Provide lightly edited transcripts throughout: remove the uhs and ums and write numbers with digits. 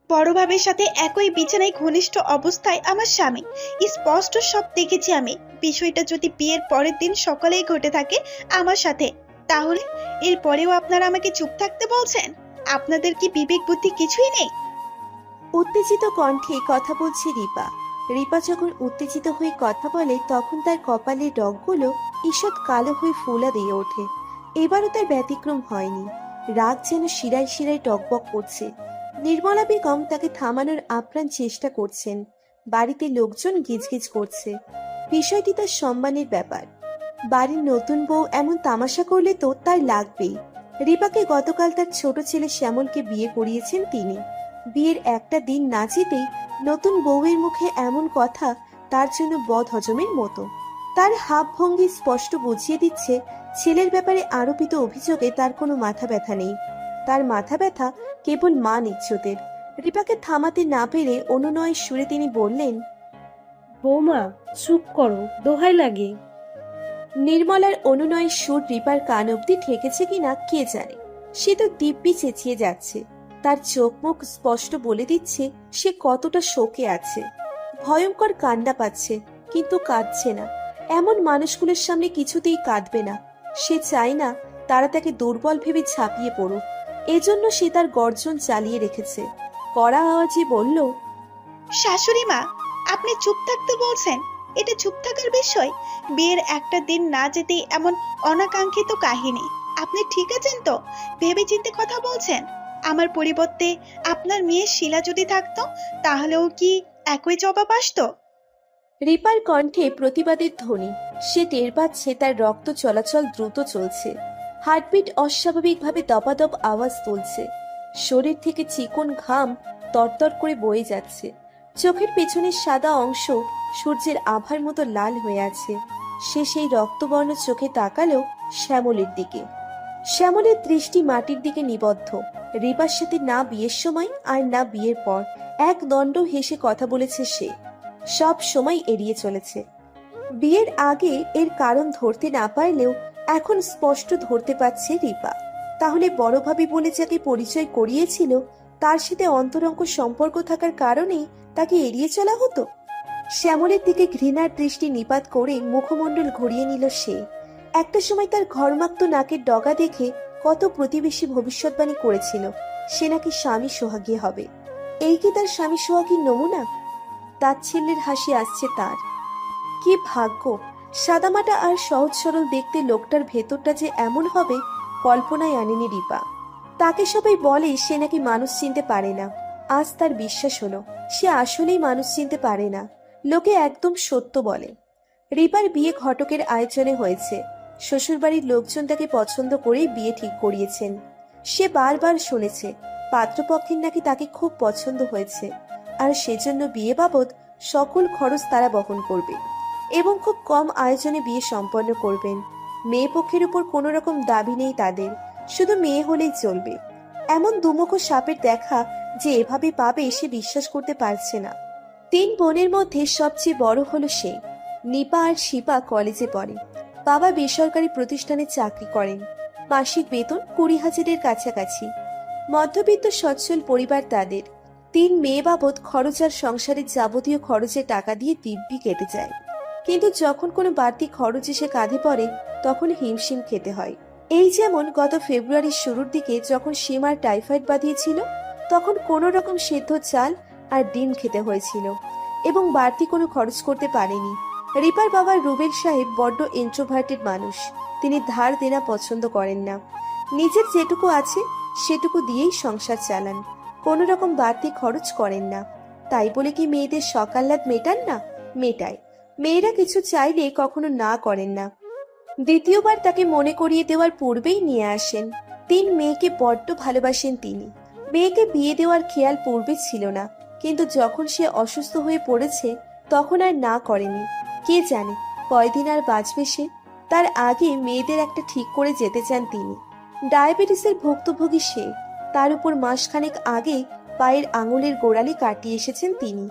বড় ভাবের সাথে একই বিছানায় ঘনিষ্ঠ অবস্থায় আমার স্বামী। স্পষ্ট সব দেখেছি আমি। বিষয়টা যদি বিয়ের পরের দিন সকালেই ঘটে থাকে আমার সাথে, তাহলে এরপরেও আপনারা আমাকে চুপ থাকতে বলছেন? আপনাদের কি বিবেক বুদ্ধি কিছুই নেই? উত্তেজিত কণ্ঠে কথা বলছে রিপা। রিপা যখন উত্তেজিত হয়ে কথা বলে তখন তার কপালের রগগুলো ঈষৎ কালো হয়ে ফোলা দিয়ে ওঠে। এবারও তার ব্যতিক্রম হয়নি। রাগ যেন শিরায় শিরায় টকবক করছে। নির্মলা বেগম তাকে থামানোর আপ্রাণ চেষ্টা করছেন। বাড়িতে লোকজন গিজগিজ করছে। বিষয়টি তার সম্মানের ব্যাপার। বাড়ির নতুন বউ এমন তামাশা করলে তো তার লাগবেই। রিপাকে গতকাল তার ছোট ছেলে শ্যামলকে বিয়ে করিয়েছেন তিনি। বিয়ের একটা দিন না যেতেই নতুন বউয়ের মুখে এমন কথা তার জন্য বদ হজমের মতো। তার হাব ভঙ্গি স্পষ্ট বুঝিয়ে দিচ্ছে ছেলের ব্যাপারে আরোপিত অভিযোগে তার কোনো মাথা ব্যথা নেই। তার মাথা ব্যথা কেবল মান ইজ্জতের। রিপাকে থামাতে না পেরে অনুনয়ের সুরে তিনি বললেন, বৌমা, চুপ করো, দোহাই লাগে। নির্মলার অনুনয়ের সুর রিপার কান অব্দি ঠেকেছে কিনা কে জানে। সে তো দিব্যি চেঁচিয়ে যাচ্ছে। তার চোখ মুখ স্পষ্ট বলে দিচ্ছে সে কতটা শোকে আছে। ভয়ঙ্কর কান্না পাচ্ছে, কিন্তু কাঁদছে না। এমন মানুষগুলোর সামনে কিছুতেই কাঁদবে না। সে চায় না তারা তাকে দুর্বল ভেবে ঝাঁপিয়ে পড়ুক। এজন্য সে তার গর্জন চালিয়ে রেখেছে। কড়া আওয়াজে বলল, শাশুড়ি মা, আপনি চুপ থাকতে বলছেন? এটা চুপ থাকার বিষয়? বিয়ের একটা দিন না যেতেই এমন অনাকাঙ্ক্ষিত কাহিনী। আপনি ঠিক আছেন তো? ভেবেচিন্তে কথা বলছেন? আমার পরিবর্তে আপনার মেয়ে শিলা যদি থাকতো, তাহলেও কি একই জবাব আসতো? রিপার কণ্ঠে প্রতিবাদের ধ্বনি। সে টের পাচ্ছে তার রক্ত চলাচল দ্রুত চলছে। হার্টবিট অস্বাভাবিকভাবে দপাদপ আওয়াজ তুলছে। শরীর থেকে চিকন ঘাম তরতর করে বয়ে যাচ্ছে। চোখের পেছনের সাদা অংশ সূর্যের আভার মতো লাল হয়ে আছে। সে সেই রক্তবর্ণ চোখে তাকালো শ্যামলের দিকে। শ্যামলের দৃষ্টি মাটির দিকে নিবদ্ধ। রিপার সাথে না বিয়ের সময় আর না বিয়ের পর এক দণ্ড হেসে কথা বলেছে সে। সব সময় এড়িয়ে চলেছে। বিয়ের আগে এর কারণ ধরতে না পারলেও এখন স্পষ্ট ধরতে পারছে রিপা। তাহলে বড় ভাবি বলে যাকে পরিচয় করিয়েছিল তার সাথে অন্তরঙ্গ সম্পর্ক থাকার কারণেই তাকে এড়িয়ে চলা হতো। শ্যামলের দিকে ঘৃণার দৃষ্টি নিপাত করে মুখমণ্ডল ঘুরিয়ে নিল সে। একটা সময় তার ঘর্মাক্ত নাকের ডগা দেখে কত প্রতিবেশী ভবিষ্যৎবাণী করেছিল সে নাকি স্বামী সোহাগী হবে। এই কি তার স্বামী সোহাগীর নমুনা? তাচ্ছিল্যের হাসি আসছে তার। কি ভাগ্য! সাদামাটা আর সহজ সরল দেখতে লোকটার ভেতরটা যে এমন হবে কল্পনায় আনেনি রিপা। তাকে সবাই বলে সে নাকি মানুষ চিনতে পারে না। আজ তার বিশ্বাস হলো সে আসলেই মানুষ চিনতে পারে না। লোকে একদম সত্য বলে। রিপার বিয়ে ঘটকের আয়োজনে হয়েছে। শ্বশুরবাড়ির লোকজন তাকে পছন্দ করেই বিয়ে ঠিক করিয়েছেন। সে বারবার শুনেছে পাত্রপক্ষের নাকি তাকে খুব পছন্দ হয়েছে, আর সেজন্য বিয়ে বাবদ সকল খরচ তারা বহন করবে এবং খুব কম আয়োজনে বিয়ে সম্পন্ন করবেন। মেয়ে পক্ষের উপর কোনো রকম দাবি নেই তাদের, শুধু মেয়ে হলেই চলবে। এমন দুমুখ সাপের দেখা যে এভাবে পাবে সে বিশ্বাস করতে পারছে না। তিন বোনের মধ্যে সবচেয়ে বড় হলো সে। নিপা আর শিপা কলেজে পড়ে। বাবা বেসরকারি প্রতিষ্ঠানে চাকরি করেন। মাসিক বেতন 20,000-এর কাছাকাছি। মধ্যবিত্ত সচ্ছল পরিবার তাদের। তিন মেয়ে বাবদ খরচ আর সংসারের যাবতীয় খরচে টাকা দিয়ে দিব্যি কেটে যায়। কিন্তু যখন কোনো বাড়তি খরচ এসে কাঁধে পড়ে তখন হিমশিম খেতে হয়। এই যেমন গত ফেব্রুয়ারির শুরুর দিকে যখন সীমার টাইফয়েড বাঁধিয়েছিল, তখন কোনো রকম সেদ্ধ চাল আর ডিম খেতে হয়েছিল এবং বাড়তি কোনো খরচ করতে পারেনি। রিপার বাবা রুবেল সাহেব বড্ড ইন্ট্রোভার্টেড মানুষ। তিনি ধার দেনা পছন্দ করেন না। নিজের যেটুকু আছে সেটুকু দিয়েই সংসার চালান। কোনো রকম বাড়তি খরচ করেন না। তাই বলে কি মেয়েদের সকাল্লাদ মেটান না? মেটায়। মেয়েরা কিছু চাইলে কখনো না করেন না। দ্বিতীয়বার তাকে মনে করিয়ে দেওয়ার পূর্বেই নিয়ে আসেন। তিন মেয়েকে বড্ড ভালোবাসেন তিনি। মেয়েকে বিয়ে দেওয়ার খেয়াল পূর্বে ছিল না, কিন্তু যখন সে অসুস্থ হয়ে পড়েছে তখন আর না করেনি। কে জানে কয়দিন আর বাঁচবে সে। তার আগে মেয়েদের একটা ঠিক করে যেতে চান তিনি। ডায়াবেটিসের ভুক্তভোগী সে। তার উপর মাসখানেক আগে পায়ের আঙুলের গোড়ালি কাটিয়ে এসেছেন তিনি,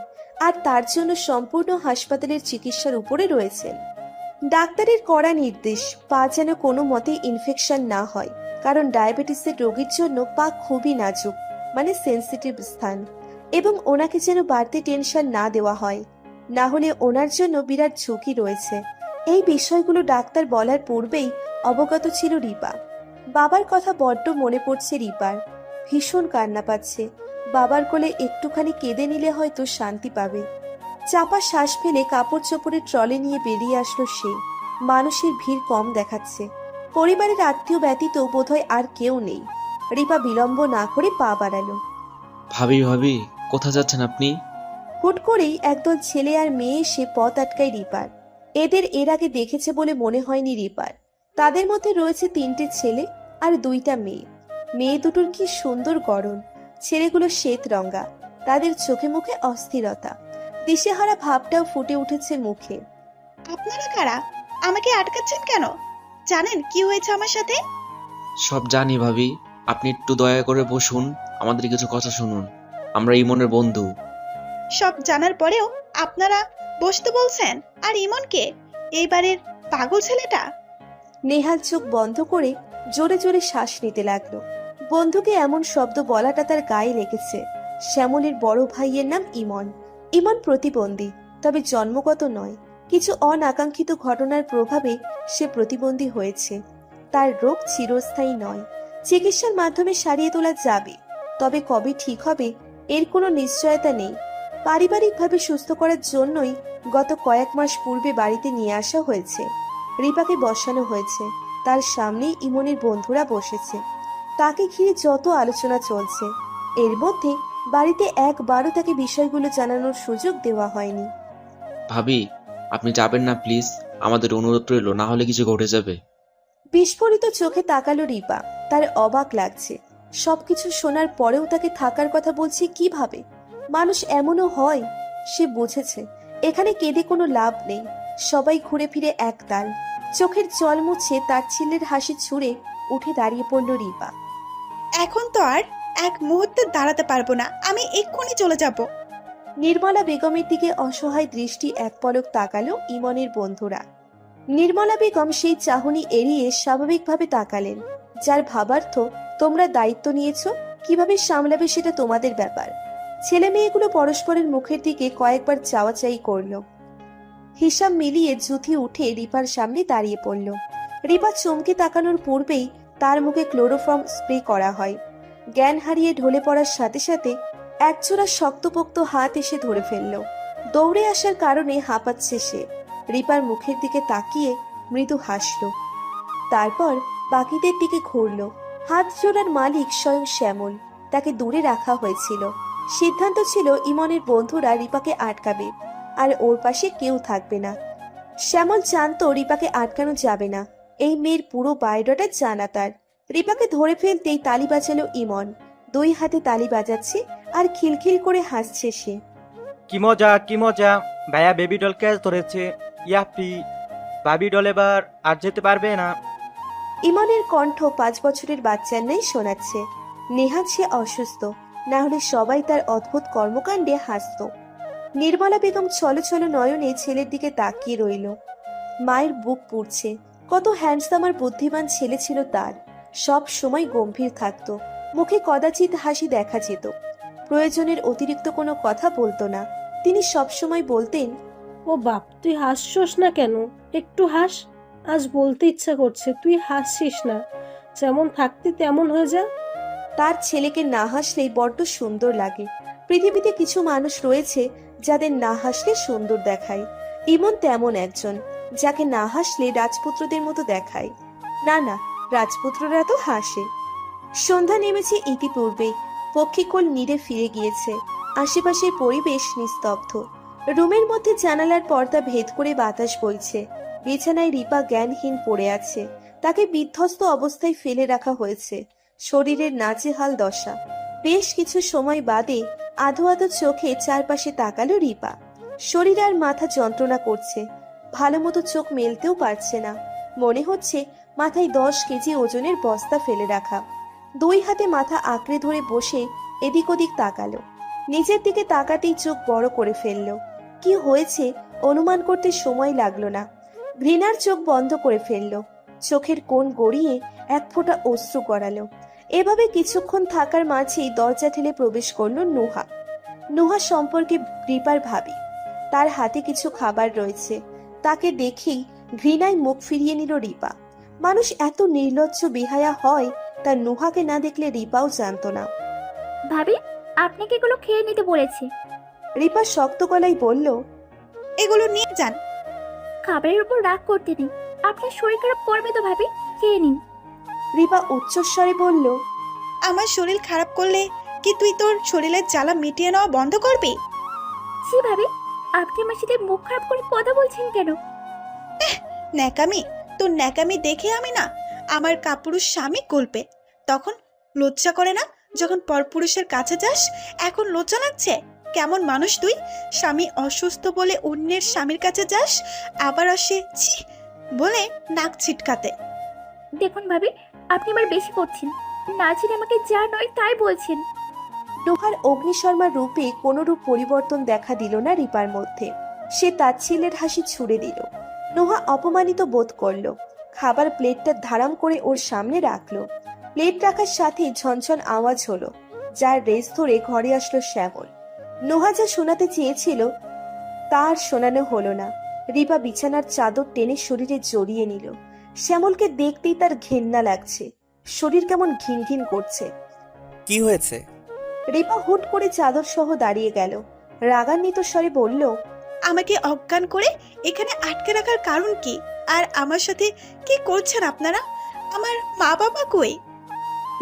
আর তার জন্য সম্পূর্ণ হাসপাতালের চিকিৎসার উপরে রয়েছেন। ডাক্তারের কড়া নির্দেশ পা যেন কোনো মতে ইনফেকশন না হয়, কারণ ডায়াবেটিসের রোগীর জন্য পা খুবই নাজুক, মানে সেন্সিটিভ স্থান। এবং ওনাকে যেন বাড়তি টেনশন না দেওয়া হয়, না হলে ওনার জন্য বিরাট ঝুঁকি রয়েছে। এই বিষয়গুলো ডাক্তার বলার পূর্বেই অবগত ছিল রিপা। বাবার কথা বড্ড মনে পড়ছে রিপার। ভীষণ কান্না পাচ্ছে। বাবার কোলে একটুখানি কেঁদে নিলে হয়তো শান্তি পাবে। চাপা শ্বাস ফেলে কাপড় চোপড়ের ট্রলি নিয়ে বেরিয়ে আসলো সে। মানুষের ভিড় কম দেখাচ্ছে। পরিবারের আত্মীয় ব্যতীত বোধহয় আর কেউ নেই। রিপা বিলম্ব না করে পা বাড়ালো। ভাবি ভাবি, কোথা যাচ্ছেন আপনি? হুট করেই একদল ছেলে আর মেয়ে এসে পথ আটকায় রিপার। এদের এর আগে দেখেছে বলে মনে হয়নি রিপার। তাদের মধ্যে রয়েছে 3টে ছেলে আর 2টা মেয়ে। মেয়ে দুটোর কি সুন্দর গড়ন। ছেলেগুলো শ্বেত রঙা। তাদের চোখে মুখে অস্থিরতা, দিশেহারা ভাবটাও ফুটে উঠেছে মুখে। আপনারা কারা? আমাকে আটকাচ্ছেন কেন? জানেন কি হয়েছে আমার সাথে? সব জানি ভাবি, আপনি একটু দয়া করে বসুন, আমাদের কিছু কথা শুনুন। আমরা ইমনের বন্ধু। সব জানার পরেও আপনারা বসতে বলছেন? আর ইমনকে, এই বাড়ির পাগল ছেলেটা? নেহাল চোখ বন্ধ করে জোরে জোরে শ্বাস নিতে লাগলো। বন্ধুকে এমন শব্দ বলাটা তার গায়ে লেগেছে। শ্যামলের বড় ভাইয়ের নাম ইমন। ইমন প্রতিবন্ধী, তবে জন্মগত নয়। কিছু অনাকাঙ্ক্ষিত ঘটনার প্রভাবে সে প্রতিবন্ধী হয়েছে। তার রোগ চিরস্থায়ী নয়। চিকিৎসার মাধ্যমে সারিয়ে তোলা যাবে, তবে কবে ঠিক হবে এর কোনো নিশ্চয়তা নেই। পারিবারিকভাবে সুস্থ করার জন্যই গত কয়েক মাস পূর্বে বাড়িতে নিয়ে আসা হয়েছে। রিপাকে বসানো হয়েছে। তার সামনেই ইমনের বন্ধুরা বসেছে। তাকে ঘিরে যত আলোচনা চলছে, এর মধ্যে বাড়িতে একবারও তাকে বিষয়গুলো জানানোর সুযোগ দেওয়া হয়নি। ভাবি, আপনি যাবেন না প্লিজ, আমাদের অনুরোধ রইল, না হলে কিছু ঘটে যাবে। বিস্ফোরিত চোখে তাকালো রিপা। তার অবাক লাগছে। সবকিছু শোনার পরেও তাকে থাকার কথা বলছে কিভাবে? মানুষ এমনও হয়। সে বুঝেছে এখানে কেঁদে কোনো লাভ নেই। সবাই ঘুরে ফিরে এক তাল। চোখের জল মুছে তার ছেলের হাসি ছুঁড়ে উঠে দাঁড়িয়ে পড়ল রিপা। এখন তো আর এক মুহূর্তে দাঁড়াতে পারবো না, আমি এক্ষুনি চলে যাব। নির্মলা বেগমের দিকে অসহায় দৃষ্টি এক পলক তাকালো ইমনের বন্ধুরা। নির্মলা বেগম সেই চাহনি এড়িয়ে স্বাভাবিকভাবে তাকালেন। যার ভাবার্থ, তোমরা দায়িত্ব নিয়েছো, কিভাবে সামলাবে সেটা তোমাদের ব্যাপার। ছেলে মেয়েগুলো পরস্পরের মুখের দিকে কয়েকবার চাওয়াচাই করলো। হিসাব মিলিয়ে জুথি উঠে রিপার সামনে দাঁড়িয়ে পড়ল। রিপা চমকে তাকানোর পূর্বেই তার মুখে ক্লোরোফর্ম স্প্রে করা হয়। জ্ঞান হারিয়ে ঢলে পড়ার সাথে সাথে একজোড়া শক্তপোক্ত হাত এসে ধরে ফেলল। দৌড়ে আসার কারণে হাঁপাচ্ছে সে। রিপার মুখের দিকে তাকিয়ে মৃদু হাসল। তারপর বাকিদের দিকে ঘুরল। হাত জোড়ার মালিক স্বয়ং শ্যামল। তাকে দূরে রাখা হয়েছিল। সিদ্ধান্ত ছিল ইমনের বন্ধুরা রিপাকে আটকাবে, আর ওর পাশে কেউ থাকবে না। শ্যামল জানতো রিপাকে আটকানো যাবে না। এই মেয়ের পুরো বায়োডাটা জানা তার। রিপাকে ধরে ফেলতেই তালি বাজালো ইমন। 2 হাতে তালি বাজাচ্ছে আর খিলখিল করে হাসছে সে। কি মজা কি মজা, ভাইয়া বেবি ডল ক্যাচ ধরেছে। ইয়াপি, ভাবি ডল এবার আর যেতে পারবে না। ইমনের কণ্ঠ 5 বছরের বাচ্চার ন্যায় শোনাচ্ছে। নেহাত সে অসুস্থ, না হলে সবাই তার অদ্ভুত কর্মকাণ্ডে হাসত। নির্মলা বেগম ছলো ছলো নয়নে ছেলের দিকে তাকিয়ে রইল। মায়ের বুক পুড়ছে। কত হ্যান্ডসাম আর বুদ্ধিমান ছেলে ছিল তার। সব সময় গম্ভীর থাকতো। মুখে কদাচিৎ হাসি দেখা যেত। প্রয়োজনের অতিরিক্ত কোনো কথা বলতো না। তিনি সব সময় বলতেন, ও বাপ, তুই হাসছস না কেন? একটু হাস। আজ বলতে ইচ্ছা করছে, তুই হাসছিস না। যেমন থাকতে তেমন হয়ে যা। তার ছেলেকে না হাসলেই বড্ড সুন্দর লাগে। পৃথিবীতে কিছু মানুষ রয়েছে যাদের না হাসলে সুন্দর দেখায়। ইমন তেমন একজন, যাকে না হাসলে রাজপুত্রদের মতো দেখায়। না না, রাজপুত্ররা তো হাসে। সন্ধ্যা নেমেছে ইতিপূর্বে। পক্ষীকুল নীড়ে ফিরে গিয়েছে। আশেপাশের পরিবেশ নিস্তব্ধ। রুমের মধ্যে জানালার পর্দা ভেদ করে বাতাস বইছে। বিছানায় রিপা জ্ঞানহীন পড়ে আছে। তাকে বিধ্বস্ত অবস্থায় ফেলে রাখা হয়েছে। শরীরের নাজেহাল দশা। বেশ কিছু সময় বাদে আধো আধো চোখে চারপাশে তাকালো রিপা। শরীর আর মাথা যন্ত্রণা করছে। ভালো মতো চোখ মেলতেও পারছে না। মনে হচ্ছে মাথায় 10 কেজি ওজনের বস্তা ফেলে রাখা। 2 হাতে মাথা আঁকড়ে ধরে বসে এদিক ওদিক তাকালো। নিজের দিকে তাকাতেই চোখ বড় করে ফেললো। কি হয়েছে অনুমান করতে সময় লাগলো না। ঘৃণার চোখ বন্ধ করে ফেললো। চোখের কোণ গড়িয়ে এক ফোঁটা অশ্রু গড়ালো। এভাবে কিছুক্ষণ থাকার মাঝেই দরজা ঠেলে প্রবেশ করলো নুহা। নুহা সম্পর্কে রিপার ভাবি। তার হাতে কিছু খাবার রয়েছে। তাকে দেখেই ঘৃণায় মুখ ফিরিয়ে নিল রিপা। মানুষ এত নির্লজ্জ বেহায়া হয় তা নুহাকে না দেখলে রিপাও জানতো না। ভাবি, আপনাকে এগুলো খেয়ে নিতে বলেছি। রিপা শক্ত গলায় বলল, এগুলো নিয়ে যান। খাবারের উপর রাগ করতে নেই, আপনার শরীর খারাপ করবে তো ভাবি, খেয়ে নিন। রিপা উচ্চস্বরে বলল, আমার শরীর খারাপ করলে কি তুই তোর শরীরের জ্বালা মিটিয়ে নেওয়া বন্ধ করবি? জি ভাবি, আপনি আমার সাথে মুখ খারাপ করে কথা বলছেন কেন? ন্যাকামি, তোর ন্যাকামি দেখে আমি না আমার কাপুরুষ স্বামী গল্পে তখন লজ্জা করে না? যখন পরপুরুষের কাছে যাস এখন লজ্জা লাগছে? কেমন মানুষ তুই? স্বামী অসুস্থ বলে অন্যের স্বামীর কাছে যাস, আবার আসে ছি বলে নাক ছিটকাতে। দেখুন ভাবি, আপনি এবার বেশি করছেন। না ছিল আমাকে যা নয় তাই বলছেন। নুহার অগ্নিশর্মা রূপে কোনো রূপ পরিবর্তন দেখা দিল না রিপার মধ্যে। সে তাচ্ছিল্যের হাসি ছুড়ে দিল। নুহা অপমানিত বোধ করলো। খাবার প্লেটটা ধারাম করে ওর সামনে রাখলো। প্লেট রাখার সাথে ঝনঝন আওয়াজ হলো, যার রেস ধরে ঘরে আসলো শ্যামল। নুহা যা শোনাতে চেয়েছিল তার শোনানো হলো না। রিপা বিছানার চাদর টেনে শরীরে জড়িয়ে নিল। শ্যামলকে দেখতেই তার ঘেন্না লাগছে। শরীর কেমন ঘিন ঘিন করছে। কি হয়েছে? রিপা হুট করে চাদর সহ দাঁড়িয়ে গেল, রাগান্বিত স্বরে বলল, আমাকে অজ্ঞান করে এখানে আটকে রাখার কারণ কি? আর আমার সাথে কি করছেন আপনারা? আমার মা বাবা কই?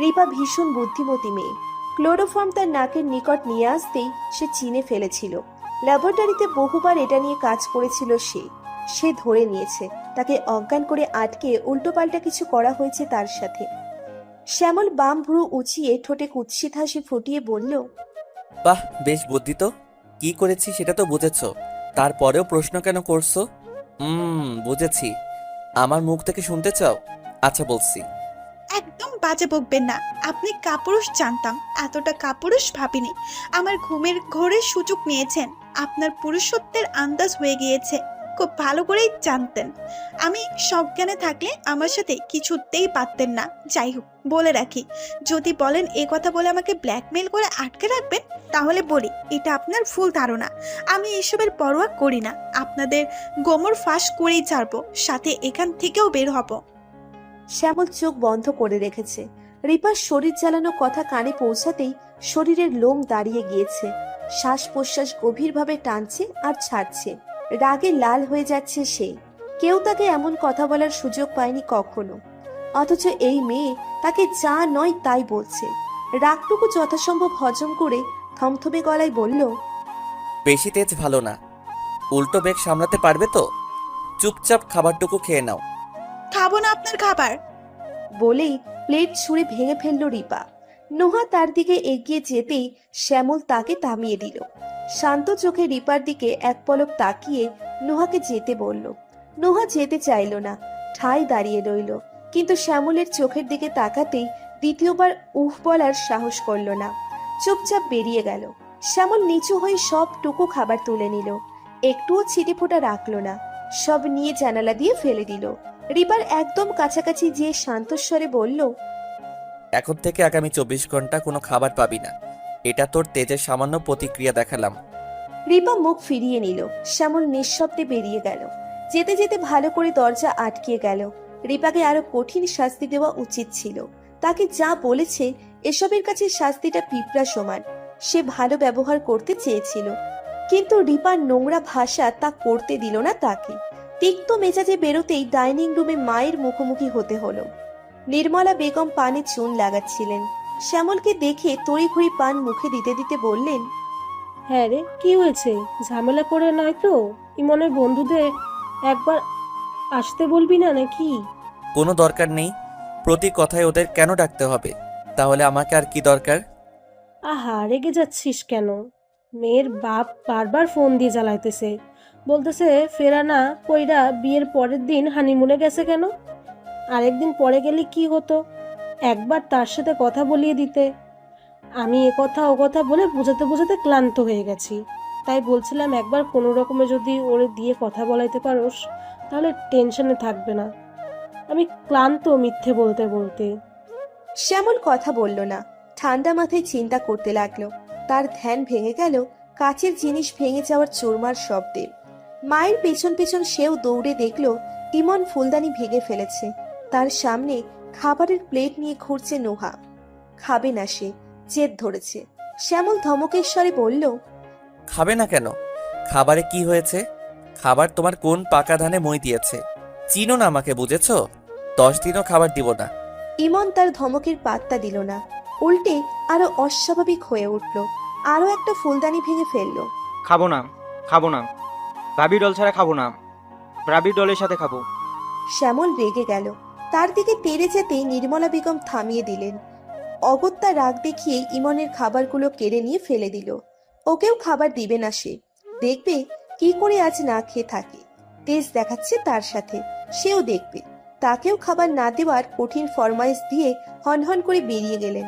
রিপা ভীষণ বুদ্ধিমতী মেয়ে। ক্লোরোফর্ম তার নাকের নিকট নিয়ে আসতেই সে চিনে ফেলেছিল। ল্যাবরেটরিতে বহুবার এটা নিয়ে কাজ করেছিল সে ধরে নিয়েছে তাকে অজ্ঞান করে আটকে উল্টোপাল্টা কিছু করা হয়েছে তার সাথে। শ্যামল বাম ভ্রু উঁচিয়ে ঠোঁটে কুৎসিত হাসি ফুটিয়ে বলল, বাহ, বেশ বুদ্ধি তো। কি করেছি সেটা তো বুঝেছো, তারপরেও প্রশ্ন কেন করছো? বুঝেছি। আমার মুখ থেকে শুনতে চাও? আচ্ছা বলছি। একদম বাজে বকবেন না। আপনি কাপুরুষ জানতাম, এতটা কাপুরুষ ভাবিনি। আমার ঘুমের ঘোরে সুযোগ নিয়েছেন। আপনার পুরুষত্বের আন্দাজ হয়ে গিয়েছে, খুব ভালো করেই জানতেন। আমি সজ্ঞানে থাকলে আমার সাথে কিছুতেই পারতেন না। যাই হোক, বলে রাখি, যদি বলেন এ কথা বলে আমাকে ব্ল্যাকমেল করে আটকে রাখবেন, তাহলে বলি এটা আপনার ভুল ধারণা। আমি এসবের পরোয়া করি না। আপনাদের গোমর ফাঁস করেই ছাড়বো, সাথে এখান থেকেও বের হব। শ্যামল চোখ বন্ধ করে রেখেছে। রিপার শরীর জ্বালানো কথা কানে পৌঁছাতেই শরীরের লোম দাঁড়িয়ে গিয়েছে। শ্বাস প্রশ্বাস গভীরভাবে টানছে আর ছাড়ছে। রাগে লাল হয়ে যাচ্ছে সে। কেউ তাকে এমন কথা বলার সুযোগ পায়নি কখনো, অথচ এই মেয়ে তাকে যা নয় তাই বলছে। রাগটুকু যথাসম্ভব হজম করে থমথমে গলায় বলল, বেশি তেজ ভালো না। উল্টো বেগ সামলাতে পারবে তো? চুপচাপ খাবারটুকু খেয়ে নাও। খাবো না আপনার খাবার। বলেই প্লেট ছুঁড়ে ভেঙে ফেলল রিপা। নোহা তার দিকে এগিয়ে যেতেই শ্যামল তাকে থামিয়ে দিল। শান্ত চোখে রিপার দিকে এক পলক তাকিয়ে নোহাকে যেতে বলল। নোহা যেতে চাইল না, ঠায় দাঁড়িয়ে রইল। কিন্তু শ্যামলের চোখের দিকে তাকাতেই দ্বিতীয়বার উহ বলার সাহস করল না, চুপচাপ বেরিয়ে গেল। শ্যামল নিচু হয়ে সবটুকু খাবার তুলে নিল, একটুও ছিটে ফোঁটা রাখলো না, সব নিয়ে জানালা দিয়ে ফেলে দিল। রিপার একদম কাছাকাছি যে শান্তস্বরে বলল, এখন থেকে আগামী 24 ঘন্টা কোনো খাবার পাবি না। এটা তোর তেজের সামান্য প্রতিক্রিয়া দেখালাম। রিপা মুখ ফিরিয়ে নিল। শ্যামল নিঃশব্দে বেরিয়ে গেল। যেতে যেতে ভালো করে দরজা আটকিয়ে গেল। রিপাকে আরো কঠিন শাস্তি দেওয়া উচিত ছিল। তাকে যা বলেছে এসবের কাছে শাস্তিটা পিঁপড়া সমান। সে ভালো ব্যবহার করতে চেয়েছিল, কিন্তু রিপার নোংরা ভাষা তা করতে দিল না তাকে। তিক্ত মেজাজে বেরোতেই ডাইনিং রুমে মায়ের মুখোমুখি হতে হলো। নির্মলা বেগম পানে চুন লাগাচ্ছিলেন। শ্যামলকে দেখে তড়িঘড়ি পান মুখে দিতে দিতে বললেন, হ্যাঁ রে, কি হয়েছে? ঝামেলা করে নয় তো? ইমনের বন্ধুদের একবার আসতে বলবি না নাকি? কোনো দরকার নেই। প্রতি কথায় ওদের কেন ডাকতে হবে? তাহলে আমাকে আর কি দরকার? আহা, রেগে যাচ্ছিস কেন? মেয়ের বাপ বারবার ফোন দিয়ে জ্বালাইতেছে, বলতেছে ফেরানা কইরা বিয়ের পরের দিন হানিমুনে গেছে কেন? আরেকদিন পরে গেলে কি হতো? একবার তার সাথে কথা বলিয়ে দিতে। আমি এ কথা ও কথা বলে বোঝাতে বোঝাতে ক্লান্ত হয়ে গেছি। তাই বলছিলাম একবার কোনো রকমে যদি ওরে দিয়ে কথা বলাইতে পারোস তাহলে টেনশনে থাকবে না। আমি ক্লান্ত মিথ্যে বলতে বলতে। শ্যামল কথা বলল না, ঠান্ডা মাথায় চিন্তা করতে লাগলো। তার ধ্যান ভেঙে গেল কাচের জিনিস ভেঙে যাওয়ার চোরমার শব্দে। মায়ের পেছন পেছন সেও দৌড়ে দেখল ইমন ফুলদানি ভেঙে ফেলেছে। তার সামনে খাবারের প্লেট নিয়ে ঘুরছে নোহা। খাবে না সে, জেদ ধরেছে। শ্যামল ধমকের স্বরে বলল, খাবে না কেন? খাবারে কি হয়েছে? খাবার তোমার কোন পাকা ধানে মই দিয়েছে? চিনো না আমাকে, বুঝেছো? 10 দিনও খাবার দিব না। ইমন তার ধমকের পাত্তা দিল না, উল্টে আরো অস্বাভাবিক হয়ে উঠল। আরো একটা ফুলদানি ভেঙে ফেলল। খাবো না, খাবো না। ভাবি ডল ছাড়া খাবো না। ভাবি ডলের সাথে খাবো। শ্যামল রেগে গেল। তার দিকে তেড়ে যেতেই নির্মলা বেগম থামিয়ে দিলেন। অগত্যা রাগ দেখিয়ে ইমনের খাবারগুলো কেড়ে নিয়ে ফেলে দিল। ওকেও খাবার দিবে না সে। দেখবে কি করে আজ না খেয়ে থাকে। তেজ দেখাচ্ছে তার সাথে, সেও দেখবে। তাকেও খাবার না দেওয়ার কঠিন ফরমাইশ দিয়ে হনহন করে বেরিয়ে গেলেন।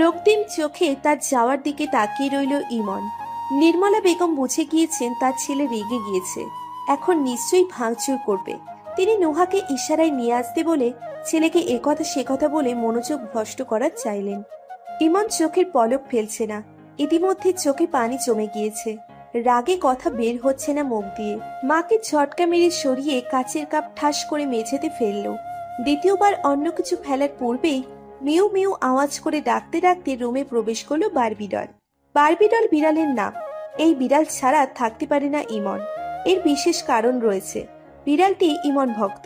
রক্তিম চোখে তার যাওয়ার দিকে তাকিয়ে রইল ইমন। নির্মলা বেগম বুঝে গিয়েছেন তার ছেলে রেগে গিয়েছে, এখন নিশ্চয়ই ভাঙচুর করবে। তিনি নোহাকে ইশারায় নিয়ে আসতে বলে ছেলেকে একথা সে কথা বলে মনোযোগ ভ্রষ্ট করার চাইলেন। ইমন চোখের পলক ফেলছে না, ইতিমধ্যে চোখে পানি জমে গিয়েছে। রাগে কথা বের হচ্ছে না মুখ দিয়ে। মাকে ঝটকা মেরে সরিয়ে কাচের কাপ ঠাস করে মেঝেতে ফেলল। দ্বিতীয়বার অন্য কিছু ফেলার পূর্বেই মিউ মিউ আওয়াজ করে ডাকতে ডাকতে রুমে প্রবেশ করলো বারবিডল। বারবিডল বিড়ালের নাম। এই বিড়াল ছাড়া থাকতে পারে না ইমন। এর বিশেষ কারণ রয়েছে। বিড়ালটি ইমন ভক্ত।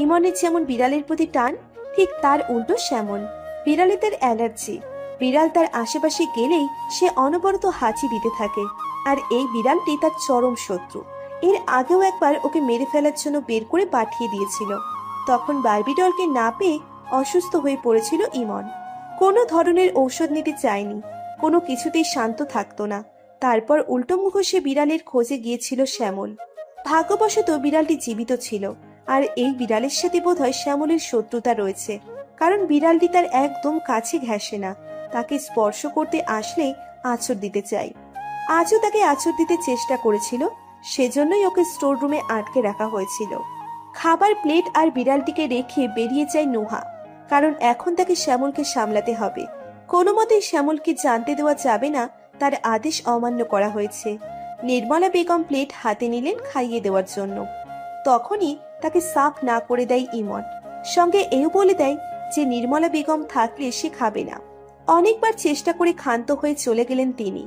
ইমনের যেমন বিড়ালের প্রতি টান, ঠিক তার উল্টো শ্যামল। বিড়ালে তার অ্যালার্জি। বিড়াল তার আশেপাশে গেলেই সে অনবরত হাঁচি দিতে থাকে। আর এই বিড়ালটি তার চরম শত্রু। এর আগেও একবার ওকে মেরে ফেলার জন্য বের করে পাঠিয়ে দিয়েছিল। তখন বারবিডলকে না পেয়ে অসুস্থ হয়ে পড়েছিল ইমন। কোনো ধরনের ঔষধ নিতে চায়নি, কোনো কিছুতেই শান্ত থাকতো না। তারপর উল্টো মুখ সে বিড়ালের খোঁজে গিয়েছিল শ্যামল। ভাগ্যবশত বিড়ালটি জীবিত ছিল। আর এই বিড়ালের সাথে বোধহয় শ্যামলের শত্রুতা রয়েছে, কারণ বিড়ালটি তার একদম কাছে ঘেঁষে না। তাকে স্পর্শ করতে আসলেই আঁচড় দিতে চায়। আজও তাকে আঁচড় দিতে চেষ্টা করেছিল, সেজন্যই ওকে স্টোর রুমে আটকে রাখা হয়েছিল। খাবার প্লেট আর বিড়ালটিকে রেখে বেরিয়ে যায় নোহা, কারণ এখন তাকে শ্যামলকে সামলাতে হবে। কোনো মতেই শ্যামলকে জানতে দেওয়া যাবে না তার আদেশ অমান্য করা হয়েছে। নির্মলা বেগম প্লেট হাতে নিলেন খাইয়ে দেওয়ার জন্য। তখনই তাকে সাফ না করে দেয় ইমন। সঙ্গে এও বলে দেয় যে নির্মলা বেগম থাকলে সে খাবে না। অনেকবার চেষ্টা করে ক্ষান্ত হয়ে চলে গেলেন তিনি।